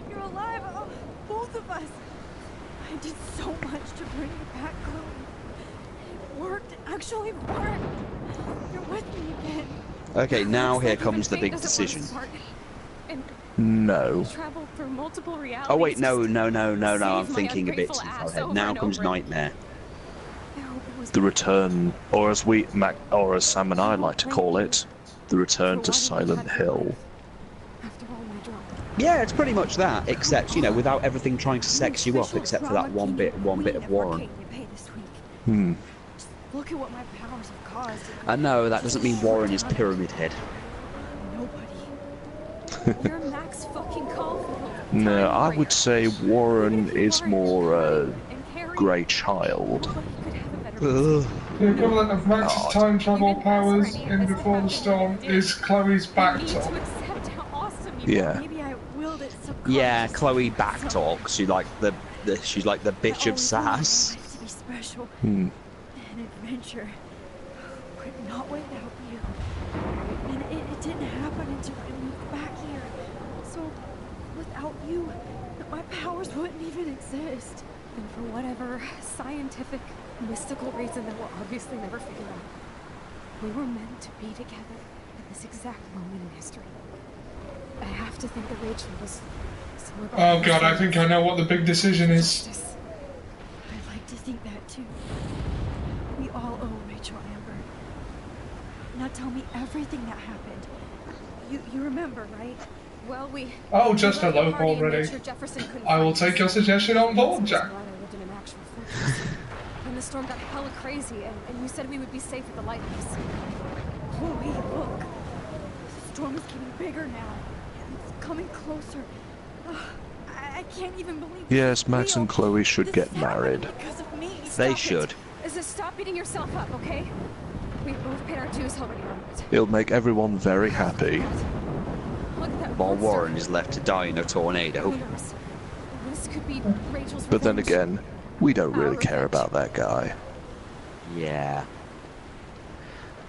You're alive, oh, both of us. I did so much to bring you back, Chloe. It worked, it actually worked. You're with me again. Okay, now here Even comes the fate big doesn't decision. work smart. And No. travel through multiple realities. Oh wait, no, I'm Save my thinking a bit ungrateful too far ass ahead. over Now and comes over. Nightmare. I hope it was The return, or as or as Sam and I like to call it, the return to Silent Hill. after all my drama. Yeah, it's pretty much that, except, you know, without everything trying to sex you up, except for that one bit of Warren. Hmm. Look at what my powers have caused. I know, that doesn't mean Warren is Pyramid Head. Nobody. You're Max fucking Caulfield. No, I would say Warren is more a grey child. Ugh. The equivalent of Max's time travel powers in Before the Storm is Chloe's back talk. Yeah. Maybe I willed it subconsciously. Yeah, Chloe backtalks. She's like the she's like the bitch of sass. To be special. Hmm. An adventure. But not without you. And it didn't happen until I moved back here. So Without you, my powers wouldn't even exist. And for whatever scientific, mystical reason that we'll obviously never figure out, we were meant to be together at this exact moment in history. I have to think that Rachel was some of our Oh god, I think I know what the big decision is. I'd like to think that too. We all owe Rachel Amber. Now tell me everything that happened. You remember, right? Well, Oh, just a lope already. I will take your suggestion on board, Jack. When the storm got hella crazy, and you said we would be safe at the lighthouse. Chloe, look. The storm is getting bigger now. It's coming closer. I can't even believe it. Yes, Max and Chloe should get married. Because of me. They should. Stop beating yourself up, okay? We both paid our dues already on it. It'll make everyone very happy. While Warren is left to die in a tornado. This could be Rachel's But then revenge. again, we don't really care about that guy. Yeah.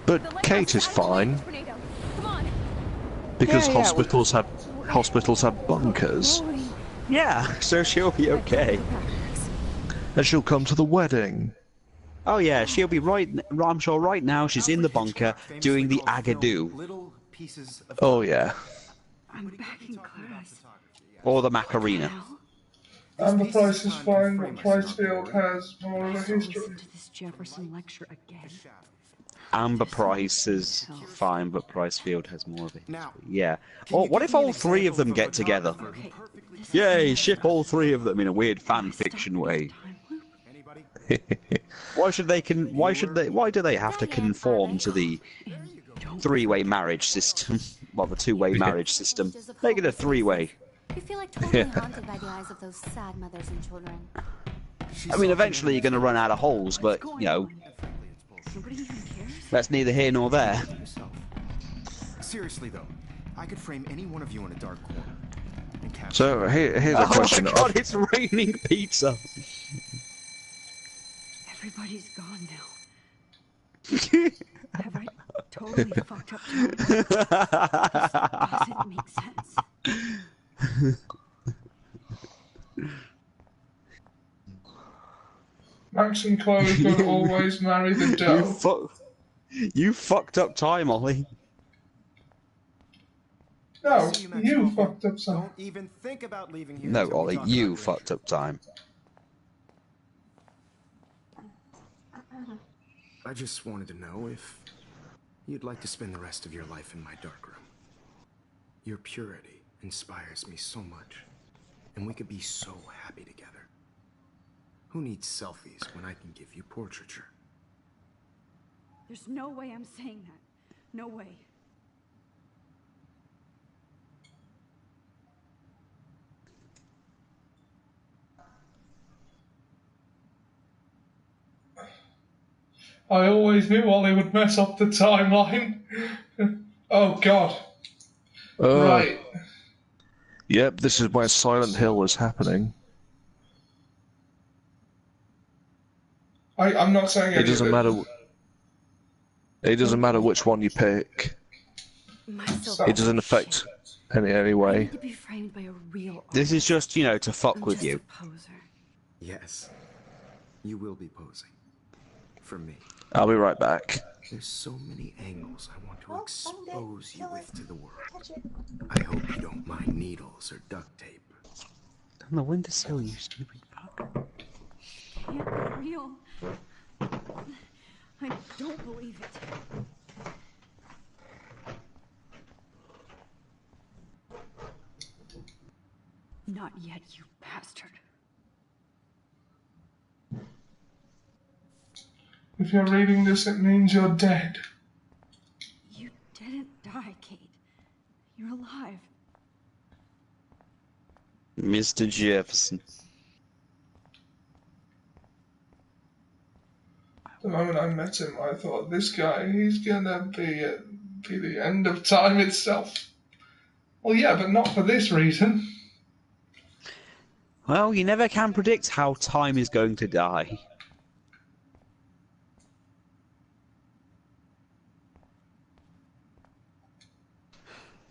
But Kate is fine. Because hospitals have bunkers. Yeah, so she'll be okay. And she'll come to the wedding. Oh yeah, she'll be right. I'm sure right now she's in the bunker doing the agadoo. Oh yeah. I'm back in class. Or the Macarena. Amber Price is fine, but Pricefield has more of a history. Listen to this Jefferson lecture again. Amber Price is fine, but Pricefield has more of a history. Yeah. Or what if all three of them get together? Yay, ship all three of them in a weird fan fiction way. Why do they have to conform to the three-way marriage system? Well, the two-way marriage system. Make it a three-way. You feel like totally haunted by the eyes of those sad mothers and children. I mean, eventually you're going to run out of holes, but, you know, that's neither here nor there. Seriously though, I could frame any one of you in a dark corner. So here's a question. Oh my god, it's raining pizza! Everybody's gone now. Have I totally fucked up time? This doesn't make sense. Max and Chloe could always marry the dough. You fucked up time, Ollie. No, you fucked up some. Don't even think about leaving here. No, Ollie, you fucked up time. I just wanted to know if you'd like to spend the rest of your life in my dark room. Your purity inspires me so much, and we could be so happy together. Who needs selfies when I can give you portraiture? There's no way I'm saying that. No way. I always knew Ollie would mess up the timeline. Oh god. Right. Yep, this is where Silent Hill is happening. I'm not saying it doesn't matter. It doesn't matter which one you pick. It doesn't affect any way. To be framed by a real This is just, you know, to fuck with you. Yes, you will be posing. For me. I'll be right back. There's so many angles I want to expose you with to the world. I hope you don't mind needles or duct tape. On the windowsill, you stupid fuck. Can't be real. I don't believe it. Not yet, you bastard. If you're reading this, it means you're dead. You didn't die, Kate. You're alive. Mr. Jefferson. The moment I met him, I thought, this guy, he's gonna be the end of time itself. Well, yeah, but not for this reason. Well, you never can predict how time is going to die.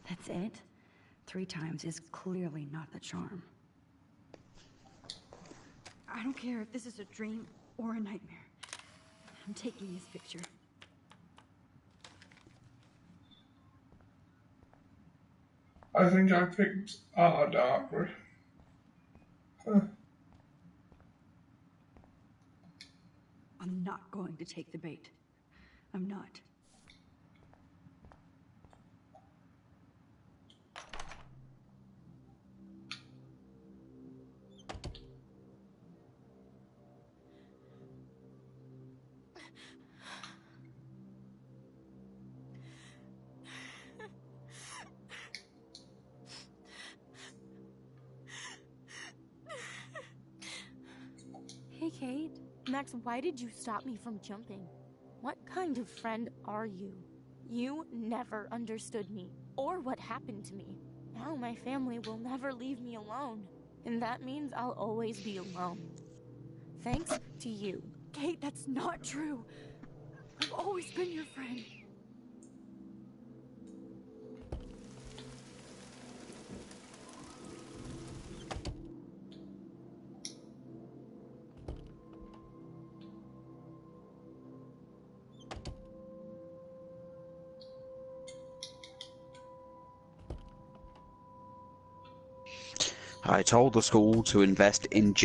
That's it? 3 times is clearly not the charm. I don't care if this is a dream or a nightmare. I'm taking this picture. I think I picked Darkly. Huh. I'm not going to take the bait. I'm not. Hey, Kate. Max, why did you stop me from jumping? What kind of friend are you? You never understood me, or what happened to me. Now my family will never leave me alone, and that means I'll always be alone. Thanks to you. Kate, that's not true. I've always been your friend. I told the school to invest in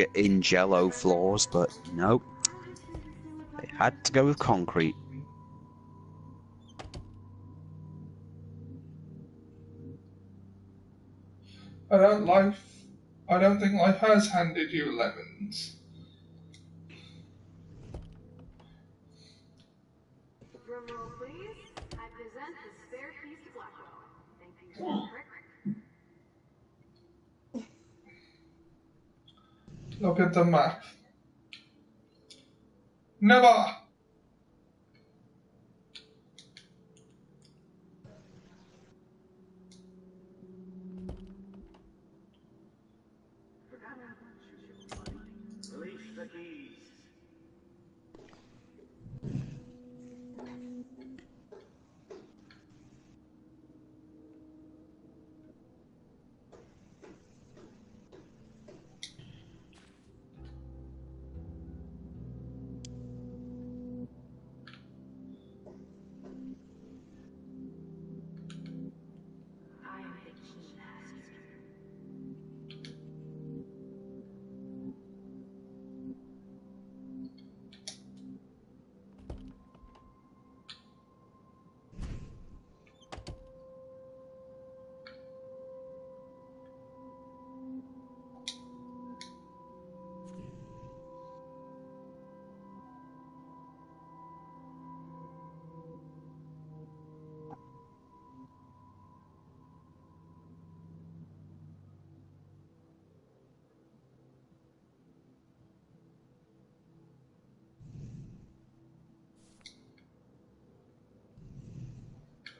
Jello floors, but nope. They had to go with concrete. I don't think life has handed you lemons. Drumroll, please. I present the spare piece to Blackwell. Thank you, Frick. Look at the map. Never! Release the keys. I am the key master.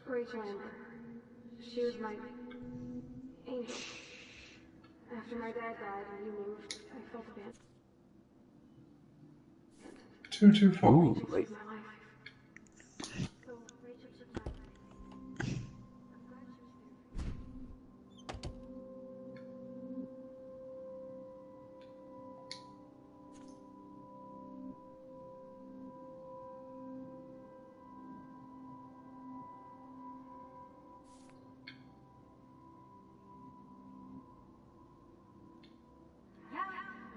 Rachel Amber. She was my angel. After my dad died and you moved, I felt abandoned. 224. Ooh, Rachel wait. saved my life. So Rachel took my life. I'm glad she was there. Yeah,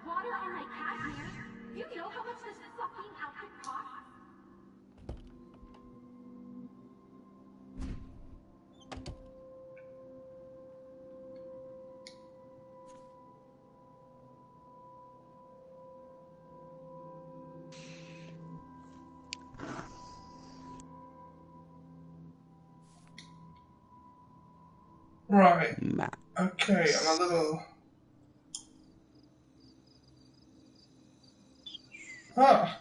water on my cashmere. Do you know how much this fucking outfit costs? Right. Matt. Okay, I'm a little... Ah!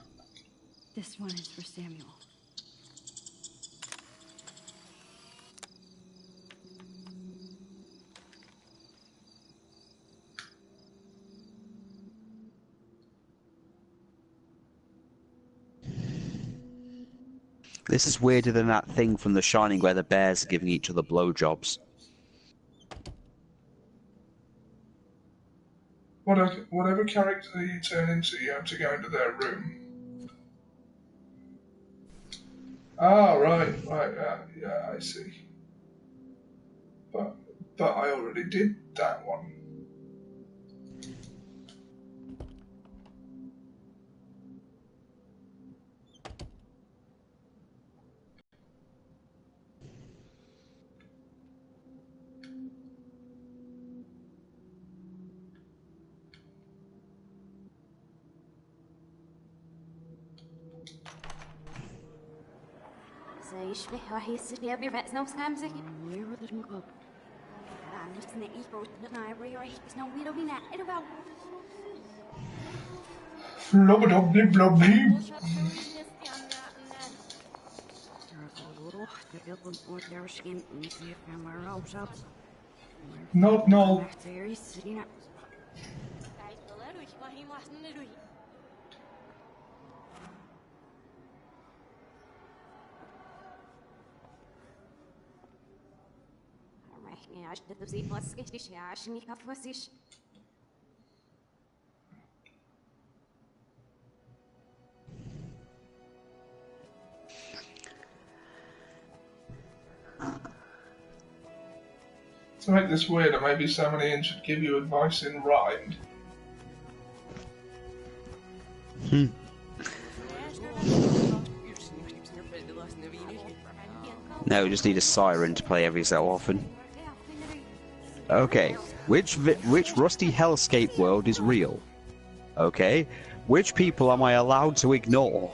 This one is for Samuel. This is weirder than that thing from The Shining where the bears are giving each other blowjobs. Whatever character you turn into, you have to go into their room. Ah, right, yeah, I see. But I already did that one. No. To make this weirder, maybe Samhain should give you advice in rhyme. No, we just need a siren to play every so often. Okay, which rusty hellscape world is real? Okay, which people am I allowed to ignore?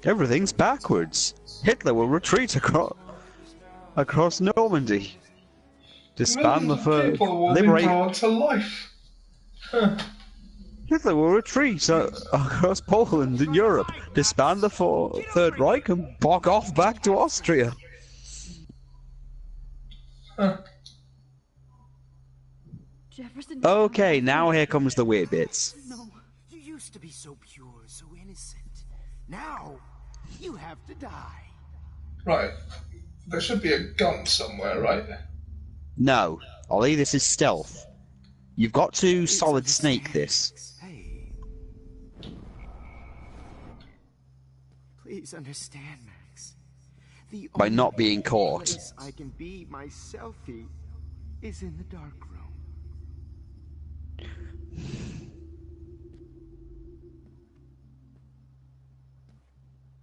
Everything's backwards. Hitler will retreat across Normandy. Disband the first. Liberate. Brought to life. Huh. Hitler will retreat across Poland and Europe. Disband the Third Reich and bog off back to Austria. Huh. Okay, now here comes the weird bits. No, you used to be so pure, so innocent. Now, you have to die. Right. There should be a gun somewhere, right? No, Ollie, this is stealth. You've got to Solid Snake this. Hey. Please understand, Max. By not being caught. Place I can be myself is in the dark room.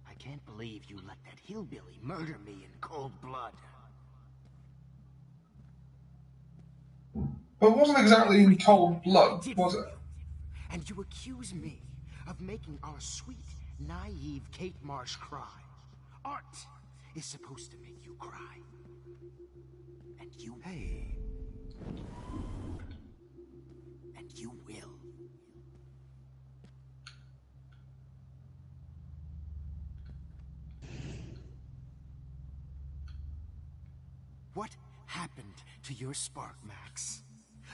I can't believe you let that hillbilly murder me in cold blood. But it wasn't exactly in cold blood, was it? And you accuse me of making our sweet, naive Kate Marsh cry. Art is supposed to make you cry. And you... Hey. And you will. What happened to your spark, Max?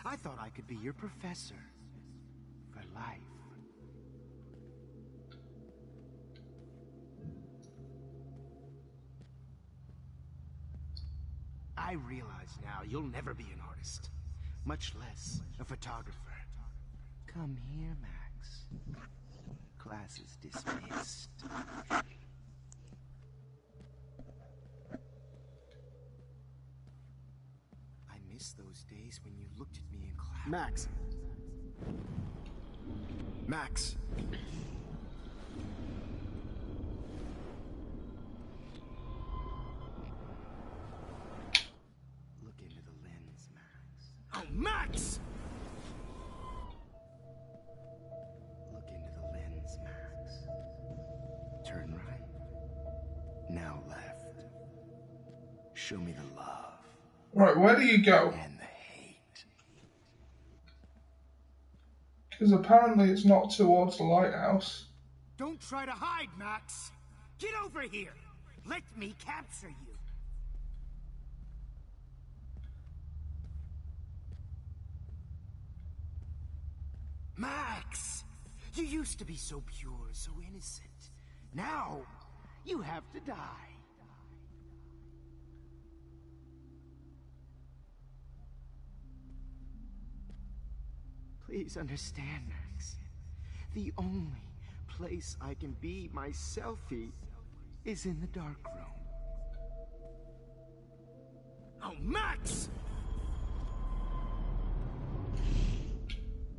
I thought I could be your professor. For life. I realize now you'll never be an artist. Much less a photographer. Come here, Max. Class is dismissed. I miss those days when you looked at me in class. Max. Max. Look into the lens, Max. Oh, Max! Look into the lens, Max. Turn right. Now left. Show me the love. Right, where do you go? And the hate. Because apparently it's not towards the lighthouse. Don't try to hide, Max! Get over here! Let me capture you! Max! You used to be so pure, so innocent. Now, You have to die. Please understand, Max. The only place I can be my selfie is in the dark room. Oh, Max!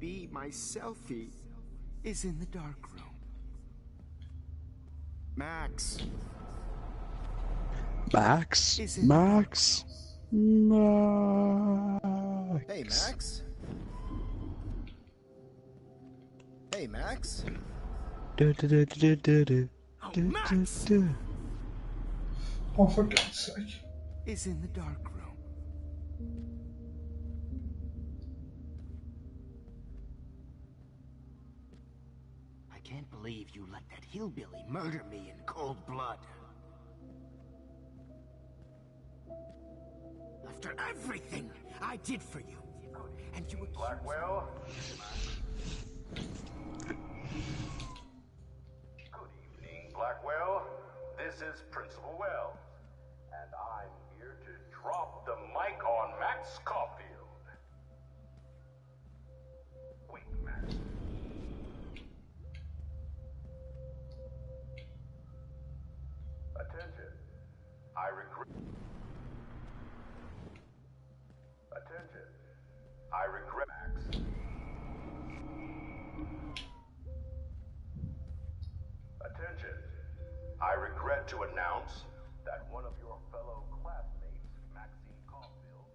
Be my selfie is in the dark room. Max. Max? Max? Max? Hey, Max. Hey, Max. Do, do, do, do, do, do. Do, Max! do, do. Oh, for God's sake. Is in the dark room. I can't believe you let that hillbilly murder me in cold blood. After everything I did for you. And you accused Blackwell? Good evening, Blackwell. This is Principal Wells, and I'm here to drop the mic on Max Caulfield. Wait, Max. Attention. I regret. Attention. I regret, Max. Attention. I regret to announce that one of your fellow classmates, Maxine Caulfield.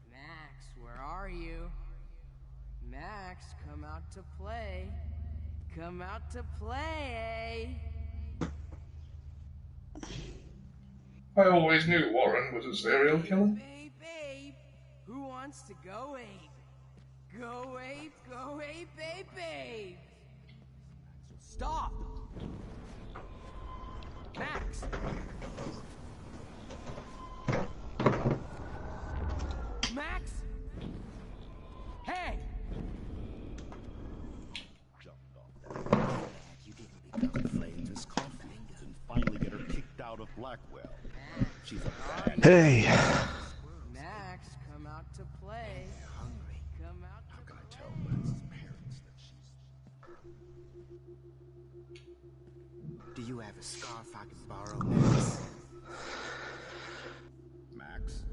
Max, where are you? Max, come out to play. Come out to play, eh? I always knew Warren was a serial killer. Babe, babe, who wants to go ape? Go ape, babe, babe. Stop! Max! Max! Hey! You didn't become friends as Caulfield and finally get her kicked out of Blackwell. She's a bad. Hey. Max, come out to play. Hungry. Come out to How can I tell Max's parents that she's... Do you have a scarf I can borrow, Max? Max?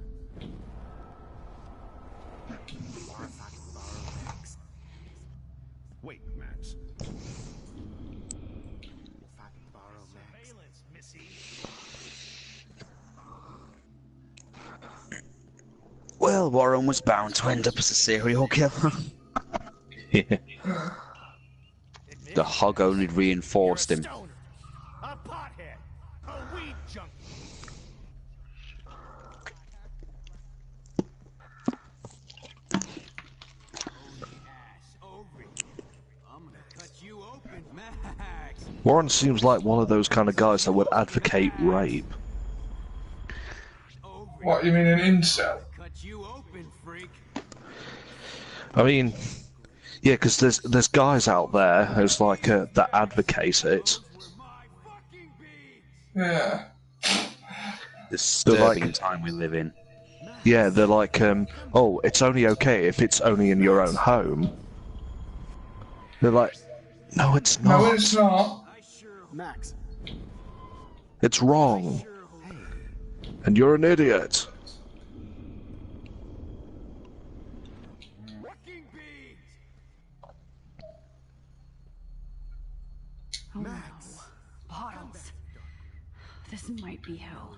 Scarf I can borrow, Max? Wait, Max. If I can borrow, Max. Surveillance, Missy. Well, Warren was bound to end up as a serial killer. Yeah. The hog only reinforced him. Stoner, a pothead, a weed junkie. I'm gonna cut you open, Max. Warren seems like one of those kind of guys that would advocate rape. What, you mean an incel? Cut you open, freak. I mean, yeah, because there's guys out there who's like that advocate it. Yeah. Disturbing time we live in. Yeah, they're like, oh, it's only okay if it's only in your own home. They're like, no, it's not. No, it's not. Max. It's wrong. And you're an idiot. Oh no. Bottles. This might be hell.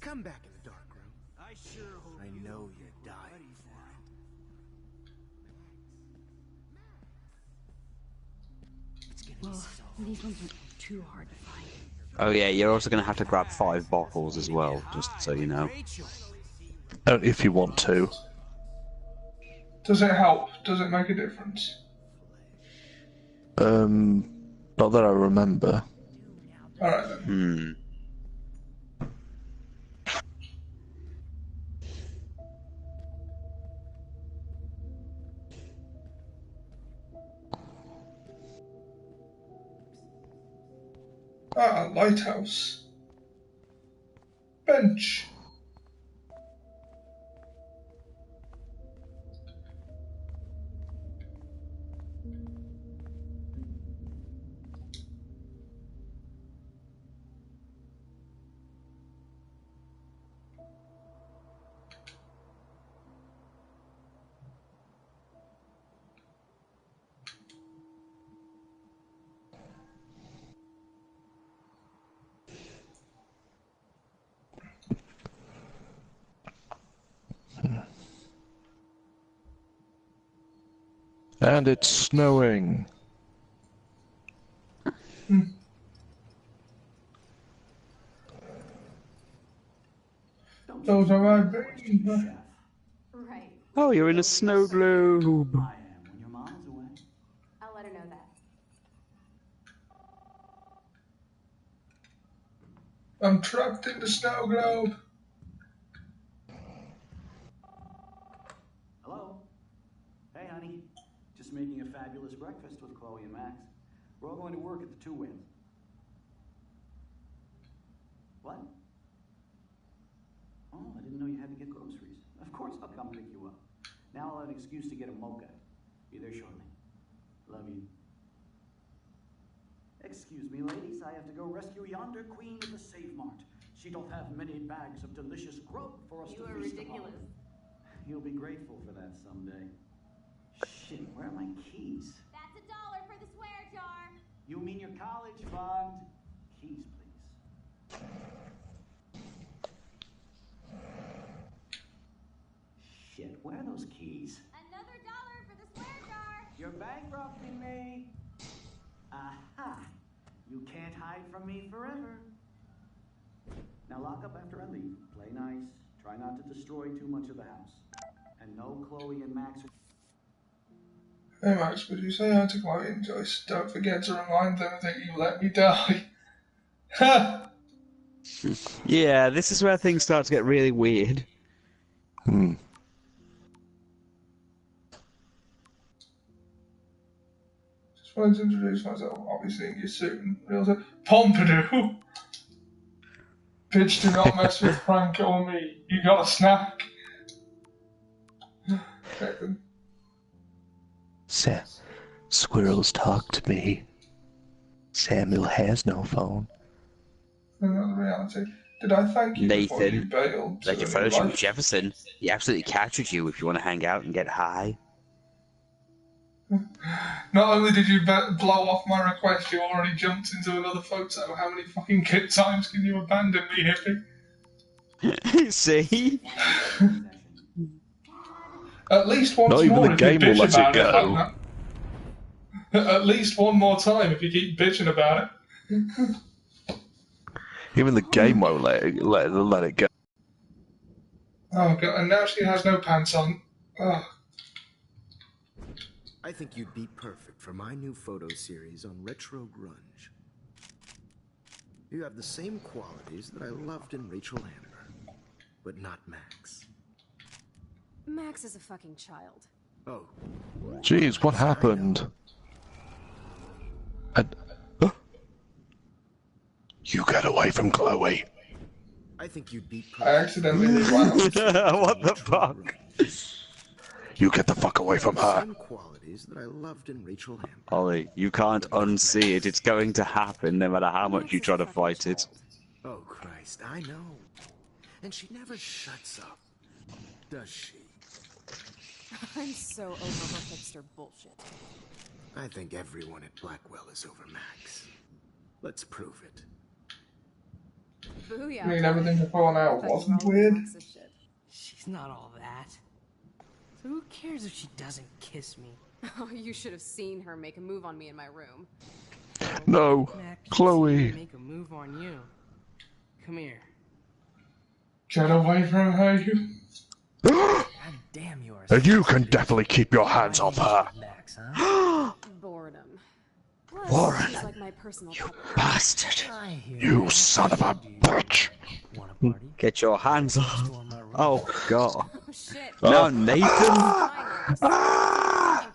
Come back in the dark room. I sure hope I know you're dying for it. Well, these ones are too hard to find. Oh yeah, you're also going to have to grab 5 bottles as well, just so you know. If you want to. Does it help? Does it make a difference? Not that I remember. Alright then. Ah, lighthouse. Bench. And it's snowing. Those are my babies. Right. Oh, you're in a snow globe. I'll let her know that. I'm trapped in the snow globe. Hello? Hey, honey. Just making a fabulous breakfast with Chloe and Max. We're all going to work at the Two Winds. What? Oh, I didn't know you had to get groceries. Of course I'll come pick you up. Now I'll have an excuse to get a mocha. Be there shortly. Love you. Excuse me, ladies. I have to go rescue yonder queen of the Save Mart. She doth have many bags of delicious grub for us to feast upon. You are ridiculous. You'll be grateful for that someday. Shit, where are my keys? That's $1 for the swear jar. You mean your college fund? Keys, please. Shit, where are those keys? Another $1 for the swear jar. You're bankrupting me. Aha. You can't hide from me forever. Now lock up after I leave. Play nice. Try not to destroy too much of the house. And no Chloe and Max. Hey Max, would you say hi to Chloe and Joyce? Don't forget to remind them that you let me die. Ha! Yeah, this is where things start to get really weird. Just wanted to introduce myself. I'll be seeing you soon. Real Pompidou! Bitch, do not mess with Frank or me. You got a snack. Squirrels talk to me. Samuel has no phone. Another reality. Did I thank you before you Nathan, bailed? like your photo with Jefferson, he absolutely captured you if you want to hang out and get high. Not only did you blow off my request, you already jumped into another photo. How many fucking times can you abandon me, hippie? See? At least once Not more even the game will let it go. At least one more time if you keep bitching about it. Even the game won't let it go. Oh god, and now she has no pants on. Oh. I think you'd be perfect for my new photo series on retro grunge. You have the same qualities that I loved in Rachel Amber, but not Max. Max is a fucking child. Oh. Jeez, what happened? You get away from Chloe. I think you'd be I accidentally rewound. What the fuck? You get the fuck away from her. Same qualities that I loved in Rachel Amber. Ollie, you can't unsee it. It's going to happen no matter how much you try to fight it. Oh Christ, I know. And she never shuts up, does she? I'm so over her hipster bullshit. I think everyone at Blackwell is over Max. Let's prove it. Booyah. I mean, everything before now wasn't weird. She's not all that. So who cares if she doesn't kiss me? Oh, you should have seen her make a move on me in my room. No, Max, Chloe. make a move on you. Come here. Get away from her, you. God damn you are. And you can definitely keep your hands off her. Max, huh? Boredom. Plus, Warren, she's like my personal you bastard. You son of a bitch. Get your hands off. Oh, God. Oh, shit. Now, Nathan.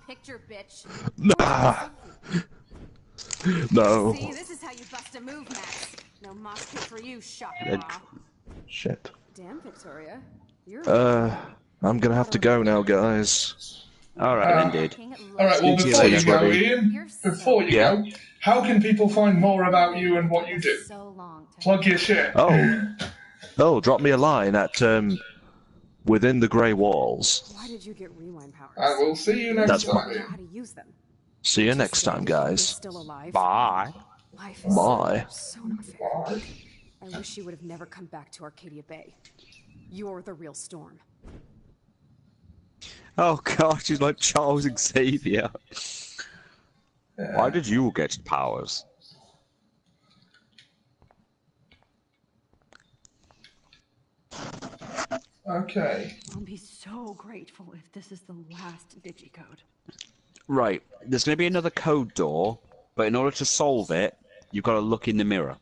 Picture, bitch. No. See, this is how you bust a move, Max. for you, Shaka. Shit. Damn, Victoria. You're I'm gonna have to go now, guys. Alright, indeed. Alright, well, Speak to you before you later, go, buddy. Ian, before you go, how can people find more about you and what you do? Plug your shit. Oh, drop me a line at, Within the Grey Walls. Why did you get rewind powers? I will see you next time. I know how to use them. See you next time, guys. Still alive. Bye. Life is Bye. so not fair. I wish you would have never come back to Arcadia Bay. You're the real Storm. Oh gosh, she's like Charles Xavier. Why did you get powers? Okay. I'll be so grateful if this is the last digicode. Right, there's going to be another code door, but in order to solve it, you've got to look in the mirror.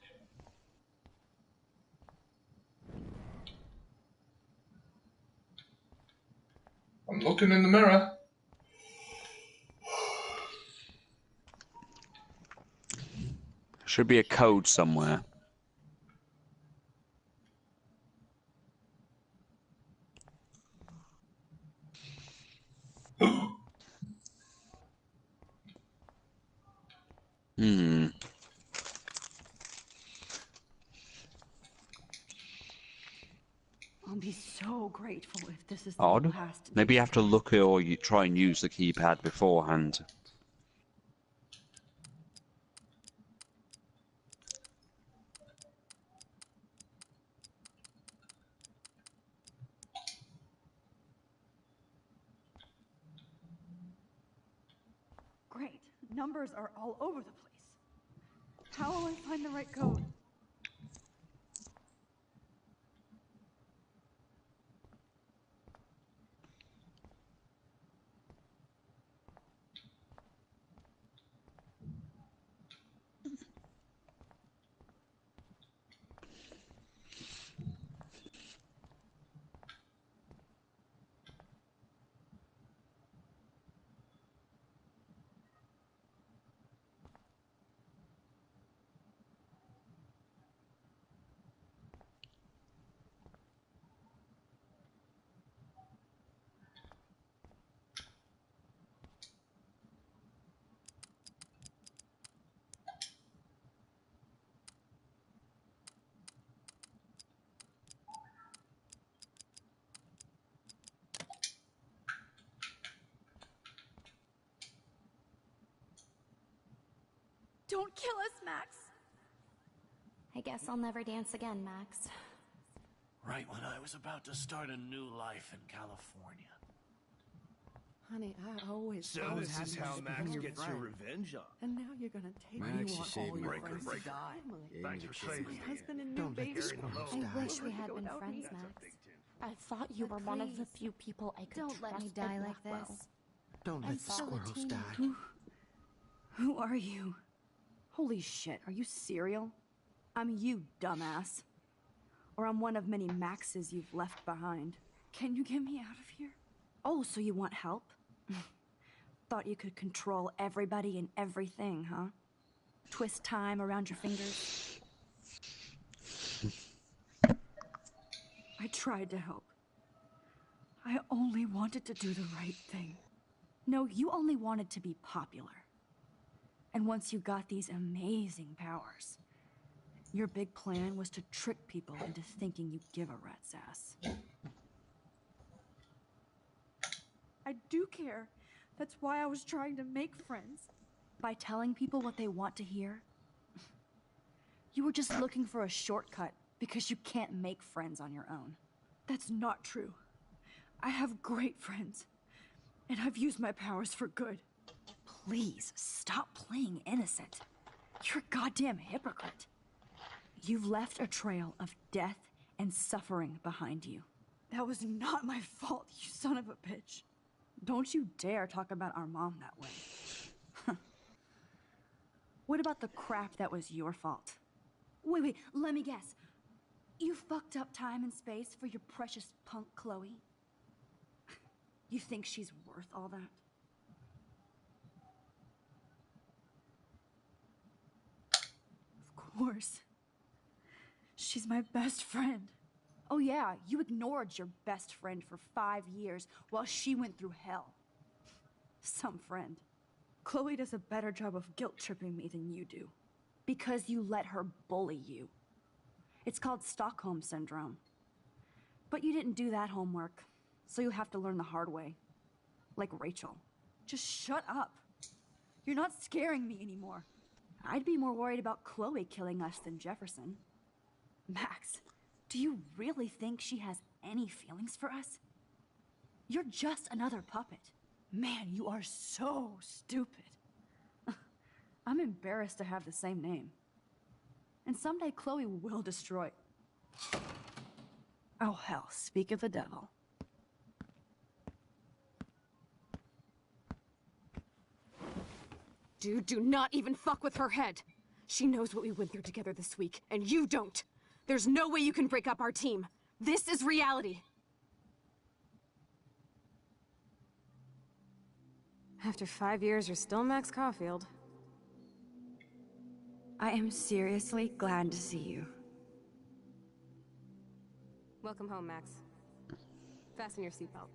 I'm looking in the mirror. Should be a code somewhere. I'll be so grateful if this is the Odd. last. Maybe you have to look or you try and use the keypad beforehand. Great. Numbers are all over the place. How will I find the right code? Don't kill us, Max. I guess I'll never dance again, Max. Right when I was about to start a new life in California. Honey, I always So thought this is having how to Max become your gets your friend. revenge on. And now you're gonna take Max, me you want saved all me. your Breaker, friends to breaker. die. Thanks for saving My me. husband and new Don't let baby. the squirrels I die. wish we had been friends, Max. I thought you were one of the few people I could Don't trust let me at die like Blackwell. this. Don't I'm let the still a squirrels teen. die. Who are you? Holy shit, are you serial? I'm you, dumbass. Or I'm one of many Maxes you've left behind. Can you get me out of here? Oh, so you want help? Thought you could control everybody and everything, huh? Twist time around your fingers? I tried to help. I only wanted to do the right thing. No, you only wanted to be popular. And once you got these amazing powers, your big plan was to trick people into thinking you give a rat's ass. I do care. That's why I was trying to make friends. By telling people what they want to hear. You were just looking for a shortcut because you can't make friends on your own. That's not true. I have great friends, and I've used my powers for good. Please, stop playing innocent. You're a goddamn hypocrite. You've left a trail of death and suffering behind you. That was not my fault, you son of a bitch. Don't you dare talk about our mom that way. What about the crap that was your fault? Wait, let me guess. You fucked up time and space for your precious punk Chloe? You think she's worth all that? Of course. She's my best friend. Oh yeah, you ignored your best friend for 5 years while she went through hell. Some friend. Chloe does a better job of guilt-tripping me than you do. Because you let her bully you. It's called Stockholm Syndrome. But you didn't do that homework, so you'll have to learn the hard way. Like Rachel. Just shut up. You're not scaring me anymore. I'd be more worried about Chloe killing us than Jefferson. Max, do you really think she has any feelings for us? You're just another puppet. Man, you are so stupid. I'm embarrassed to have the same name. And someday Chloe will destroy... Oh hell, speak of the devil. Dude, do not even fuck with her head. She knows what we went through together this week, and you don't. There's no way you can break up our team. This is reality. After 5 years, you're still Max Caulfield. I am seriously glad to see you. Welcome home, Max. Fasten your seatbelt.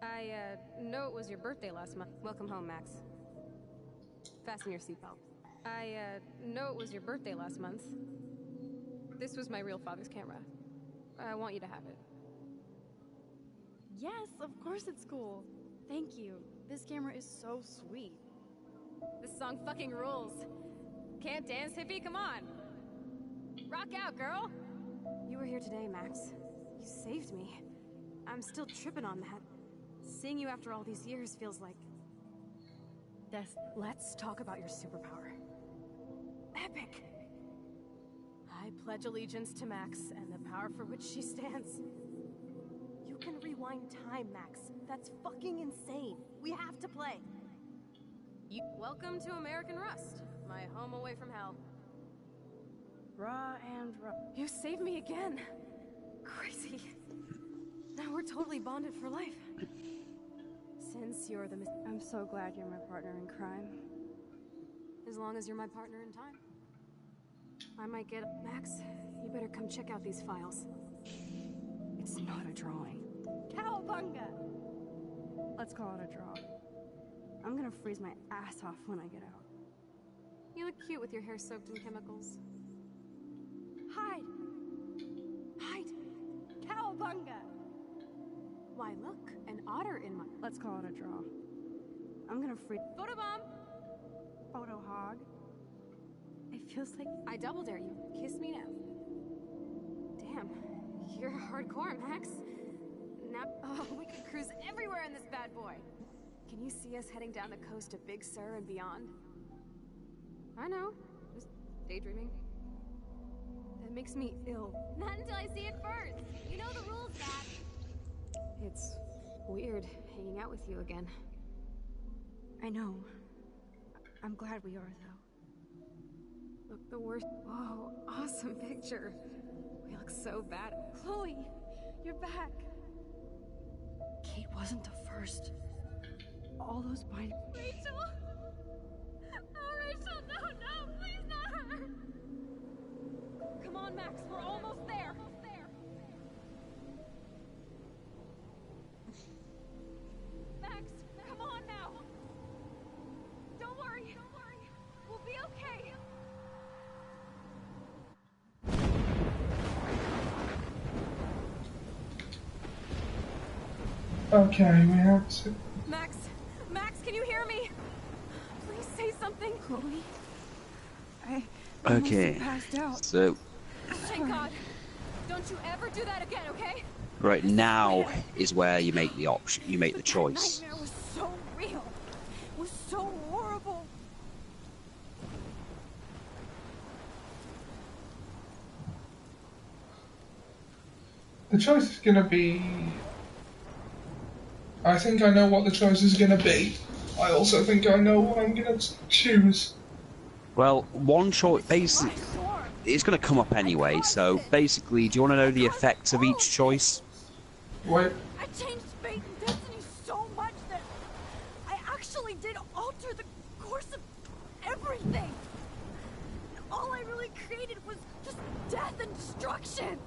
I know it was your birthday last month. Welcome home, Max. Fasten your seatbelt. I know it was your birthday last month. This was my real father's camera. I want you to have it. Yes, of course it's cool. Thank you. This camera is so sweet. This song fucking rules. Can't dance, hippie? Come on. Rock out, girl. You were here today, Max. You saved me. I'm still tripping on that. Seeing you after all these years feels like... Death. Let's talk about your superpower. Epic! I pledge allegiance to Max and the power for which she stands. You can rewind time, Max. That's fucking insane. We have to play. Welcome to American Rust, my home away from hell. Raw and raw. You saved me again. Crazy. Now we're totally bonded for life. Since you're the... I'm so glad you're my partner in crime. As long as you're my partner in time. I might get... Max, you better come check out these files. It's not a drawing. Cowabunga! Let's call it a draw. I'm gonna freeze my ass off when I get out. You look cute with your hair soaked in chemicals. Hide! Hide! Cowabunga! Why, look, an otter in my... Let's call it a draw. I'm gonna freeze... Photobomb! Photo hog. It feels like... I double dare you. Kiss me now. Damn, you're hardcore, Max. Now, oh, we could cruise everywhere in this bad boy. Can you see us heading down the coast of Big Sur and beyond? I know, just daydreaming. That makes me ill. Not until I see it first. You know the rules, Dad. It's weird hanging out with you again. I know. I'm glad we are, though. Look, the worst... Whoa, awesome picture. We look so bad. Chloe, you're back. Kate wasn't the first. All those bindings... Rachel! Oh, Rachel, no, please not her! Come on, Max, we're almost there. Max, come on now. Don't worry. We'll be okay. Okay, we have to... Max, can you hear me? Please say something. Chloe, I Okay, passed out. so Thank God. Don't you ever do that again, okay? right now is where you make the option, you make the choice. That nightmare was so real. It was so horrible. The choice is gonna be... I think I know what the choice is gonna be. I also think I know what I'm gonna choose. Well, one choice, basically, it's going to come up anyway. So basically, do you want to know the effects of each choice? What? I changed fate and destiny so much that I actually did alter the course of everything. All I really created was just death and destruction.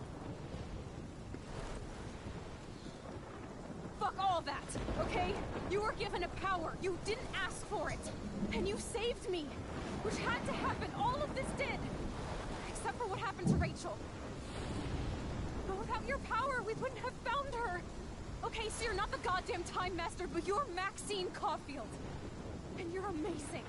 Fuck all that, okay? You were given a power. You didn't ask for it. And you saved me. Which had to happen. All of this did. Except for what happened to Rachel. But without your power, we wouldn't have found her. Okay, so you're not the goddamn Time Master, but you're Maxine Caulfield. And you're amazing.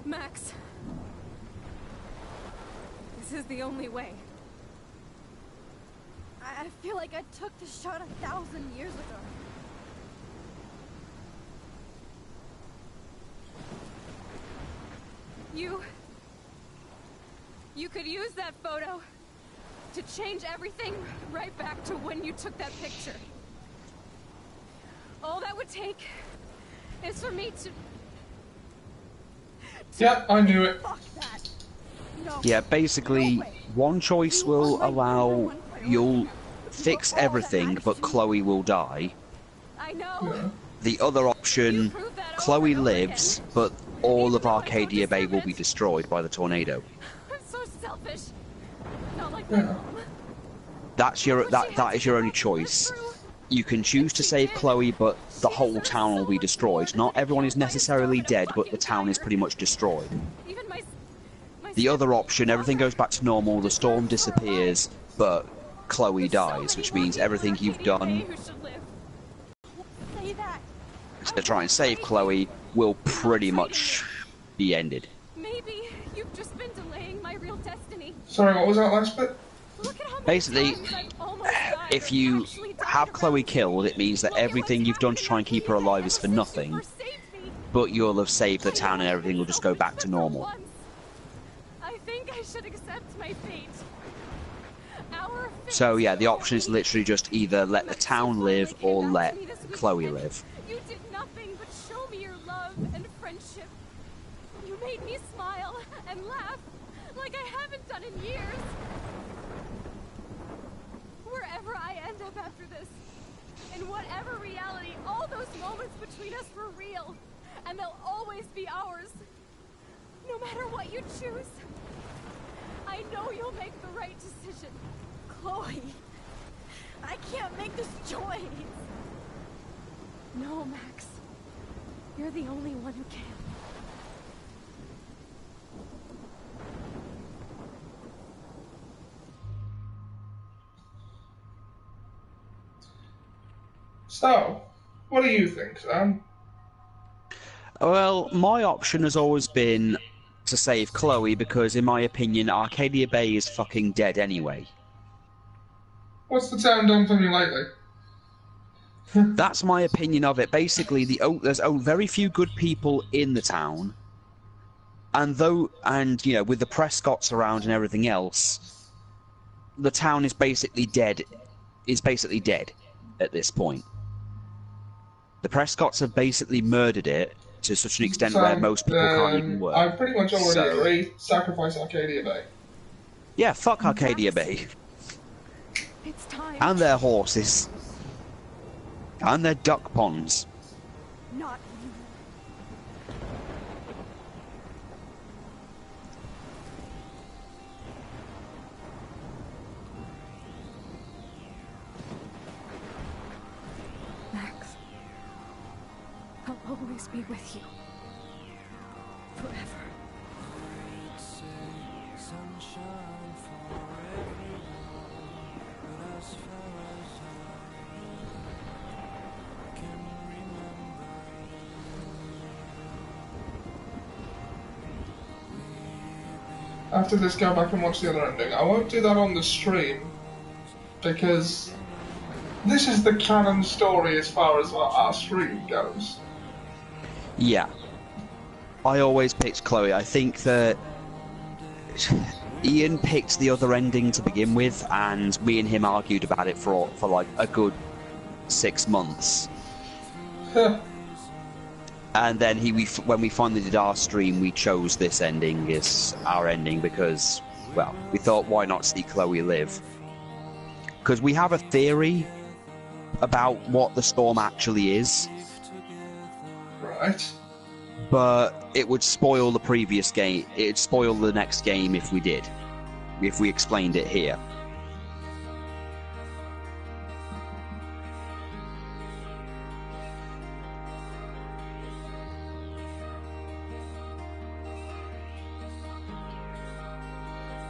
Max. This is the only way. I feel like I took the shot 1,000 years ago. You could use that photo to change everything right back to when you took that picture. All that would take is for me to... Yeah, I knew it. Fuck that. No. Yeah, basically, one choice will allow you'll fix everything, but Chloe will die. I know. The other option, Chloe lives, but all of Arcadia Bay will be destroyed by the tornado. I'm so selfish. Not like my mom. That's that is your only choice. You can choose to save Chloe, but the whole town will be destroyed. Not everyone is necessarily dead, but the town is pretty much destroyed. Even my The other option, everything goes back to normal, the storm disappears, but Chloe dies, which means everything you've done to try and save Chloe will pretty much be ended. Maybe you've just been delaying my real destiny. Sorry, what was that last bit? Basically, if you have Chloe killed, it means that everything you've done to try and keep her alive is for nothing, but you'll have saved the town and everything will just go back to normal. I think I should accept my fate. So yeah, the option is literally just either let the town live or let Chloe live. You did nothing but show me your love and friendship. You made me smile and laugh like I haven't done in years. Wherever I end up after this, in whatever reality, all those moments between us were real, and they'll always be ours. No matter what you choose, I know you'll make the right decision. Chloe, I can't make this choice. No, Max. You're the only one who can. So, what do you think, Sam? Well, my option has always been to save Chloe because, in my opinion, Arcadia Bay is fucking dead anyway. What's the town done for me lately? That's my opinion of it. Basically, there's very few good people in the town, and you know, with the Prescotts around and everything else, the town is basically dead. Is basically dead at this point. The Prescotts have basically murdered it to such an extent where most people can't even work. I pretty much already agree. Sacrifice Arcadia Bay. Yeah, fuck Arcadia Bay. It's time. And their horses. And their duck ponds. Not you. Max, I'll always be with you. Forever. After this, go back and watch the other ending. I won't do that on the stream, because this is the canon story as far as our stream goes. Yeah. I always picked Chloe. I think that Ian picked the other ending to begin with, and me and him argued about it for like a good 6 months. And then when we finally did our stream, we chose this ending as our ending because, well, we thought, why not see Chloe live? Because we have a theory about what the storm actually is. Right. But it would spoil the previous game. It'd spoil the next game if we did. If we explained it here.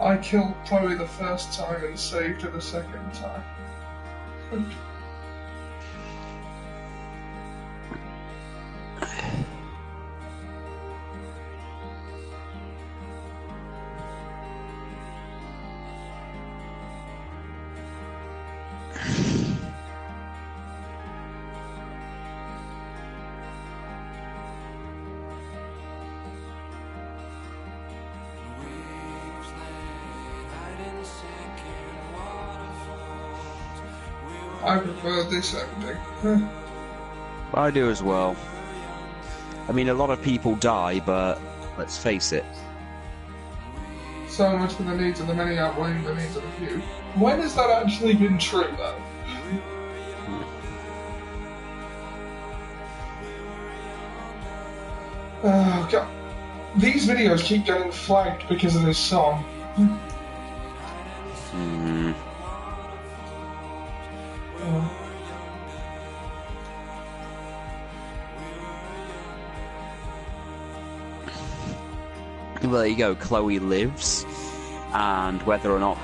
I killed Chloe the first time and saved her the second time. I prefer this ending. I do as well. I mean, a lot of people die, but let's face it. So much for the needs of the many outweighing the needs of the few. When has that actually been true, though? Oh, God. These videos keep getting flagged because of this song. Well, there you go. Chloe lives, and whether or not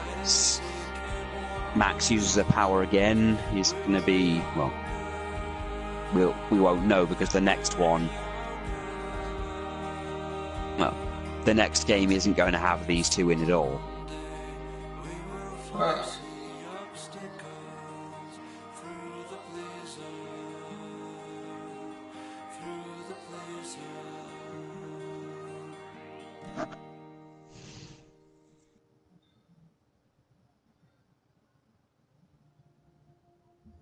Max uses her power again is going to be, well, we won't know because the next one, well, the next game isn't going to have these two in at all.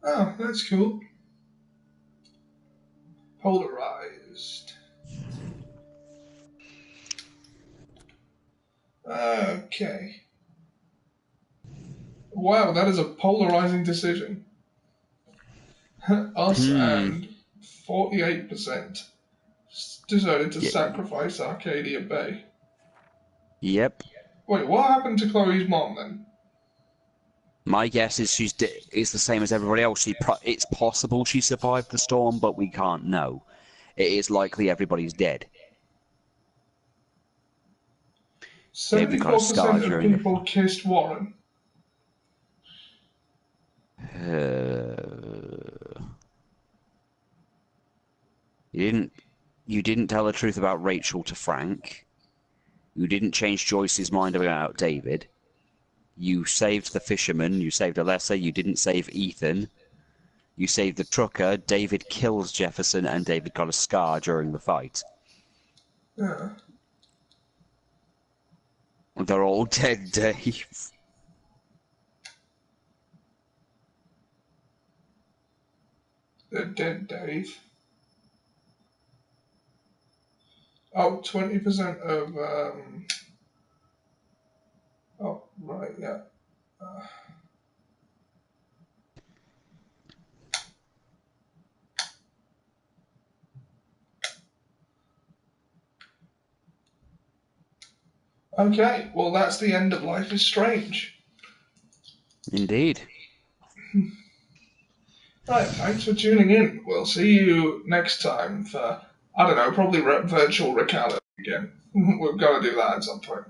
Oh, that's cool. Polarized. Okay. Wow, that is a polarizing decision. Us and 48% decided to sacrifice Arcadia Bay. Yep. Wait, what happened to Chloe's mom then? My guess is it's the same as everybody else. It's possible she survived the storm, but we can't know. It is likely everybody's dead. 74% of people kissed Warren. You didn't tell the truth about Rachel to Frank. You didn't change Joyce's mind about David. You saved the fisherman, you saved Alessa, you didn't save Ethan. You saved the trucker, David kills Jefferson, and David got a scar during the fight. Yeah. They're all dead, Dave. They're dead, Dave. Oh, 20% of, Oh, right, yeah. Okay, well, that's the end of Life is Strange. Indeed. Right, thanks for tuning in. We'll see you next time for, I don't know, probably virtual Ricardo again. We've got to do that at some point.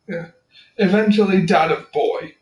Yeah. Eventually, Dad of Boy.